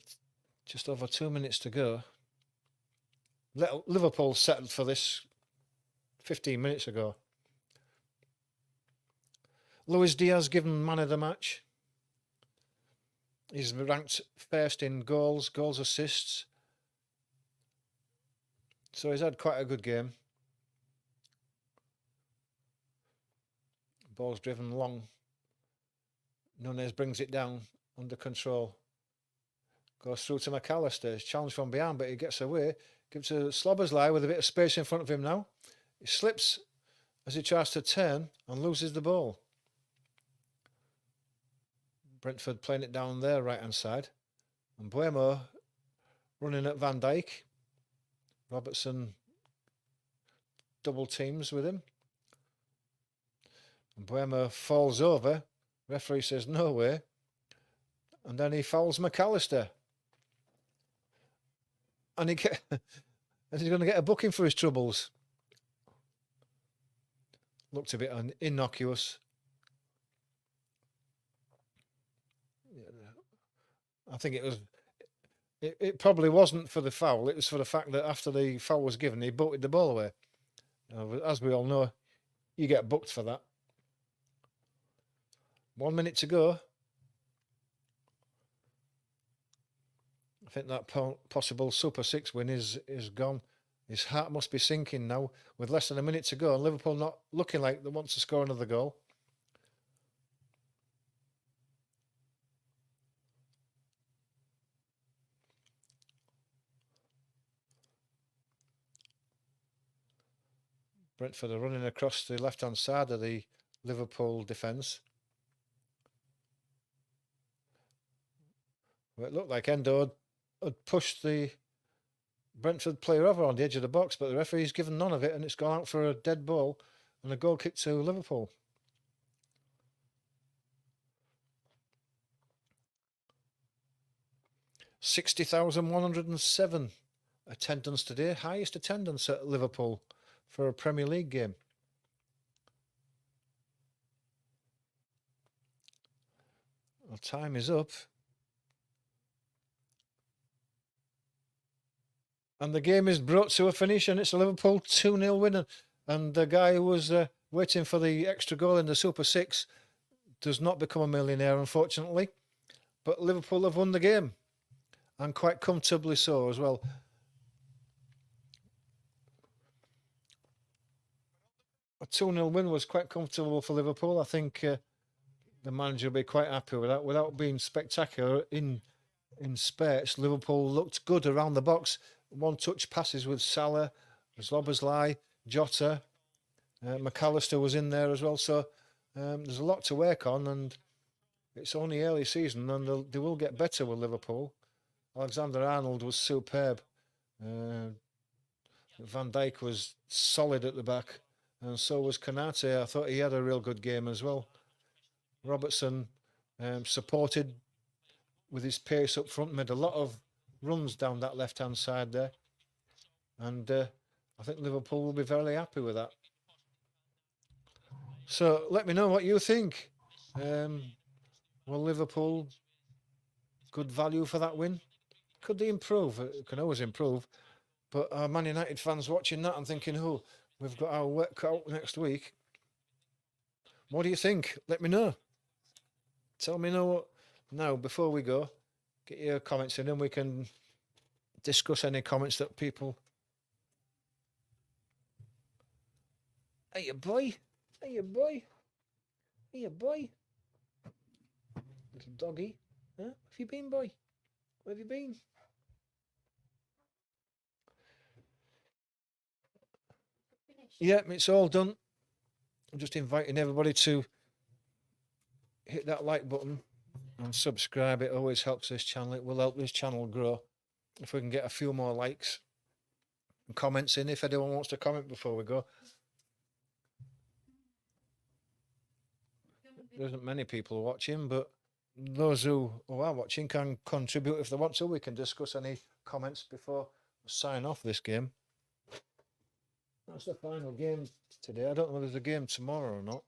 just over 2 minutes to go. Liverpool settled for this 15 minutes ago. Luis Diaz given man of the match. He's ranked first in goals, assists. So he's had quite a good game. Ball's driven long. Nunes brings it down under control. Goes through to McAllister. He's challenged from behind, but he gets away. Gives to Szoboszlai with a bit of space in front of him now. He slips as he tries to turn and loses the ball. Brentford playing it down their right-hand side. And Buemo running at Van Dijk. Robertson double teams with him. And Buemo falls over. Referee says no way. And then he fouls McAllister. And And he's going to get a booking for his troubles. Looked a bit innocuous. I think it was. It probably wasn't for the foul. It was for the fact that after the foul was given, he booted the ball away. As we all know, you get booked for that. 1 minute to go. I think that possible Super 6 win is gone. His heart must be sinking now with less than a minute to go, and Liverpool not looking like they want to score another goal. Brentford are running across the left-hand side of the Liverpool defence. Well, it looked like Endo had pushed the Brentford player over on the edge of the box, but the referee's given none of it, and it's gone out for a dead ball and a goal kick to Liverpool. $60,107 attendance today, highest attendance at Liverpool for a Premier League game. Well, time is up. And the game is brought to a finish, and it's a Liverpool 2-0 winner. And the guy who was waiting for the extra goal in the Super 6 does not become a millionaire, unfortunately. But Liverpool have won the game, and quite comfortably so as well. A 2-0 win was quite comfortable for Liverpool. I think the manager will be quite happy with that. Without being spectacular in spurts, Liverpool looked good around the box. One-touch passes with Salah, Szoboszlai, Jota, McAllister was in there as well. So there's a lot to work on, and it's only early season, and they will get better with Liverpool. Alexander-Arnold was superb. Van Dijk was solid at the back, and so was Konate. I thought he had a real good game as well. Robertson supported with his pace up front, made a lot of runs down that left-hand side there. And I think Liverpool will be very happy with that. So let me know what you think. Will Liverpool, good value for that win? Could they improve? It can always improve. But are Man United fans watching that and thinking, oh, we've got our work cut out next week? What do you think? Let me know. Tell me now before we go. Get your comments in and we can discuss any comments that people... Hey, boy. Hey, boy. Hey, boy. Little doggy. Huh? Where have you been, boy? Where have you been? Yeah, it's all done. I'm just inviting everybody to hit that like button and subscribe. It always helps this channel. It will help this channel grow if we can get a few more likes and comments in, if anyone wants to comment before we go. There isn't many people watching, but those who are watching can contribute if they want to. We can discuss any comments before we sign off this game. That's the final game today. I don't know if there's a game tomorrow or not.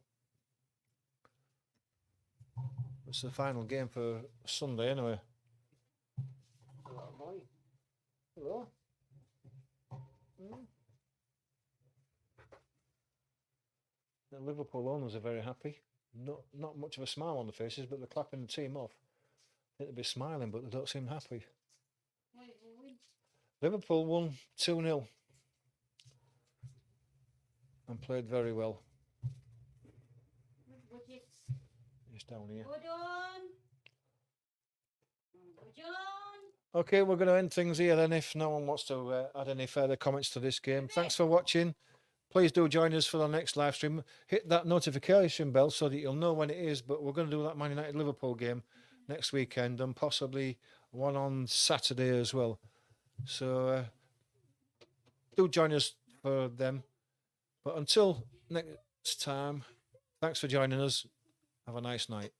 It's the final game for Sunday anyway. Hello, boy. Hello. The Liverpool owners are very happy. Not much of a smile on the faces, but they're clapping the team off. I think they'll be smiling, but they don't seem happy. Liverpool won 2-0 and played very well. It's down here. Okay, we're going to end things here then if no one wants to add any further comments to this game. Thanks for watching. Please do join us for the next live stream. Hit that notification bell so that you'll know when it is, but we're going to do that Man United Liverpool game next weekend and possibly one on Saturday as well. So do join us for them. But until next time, thanks for joining us. Have a nice night.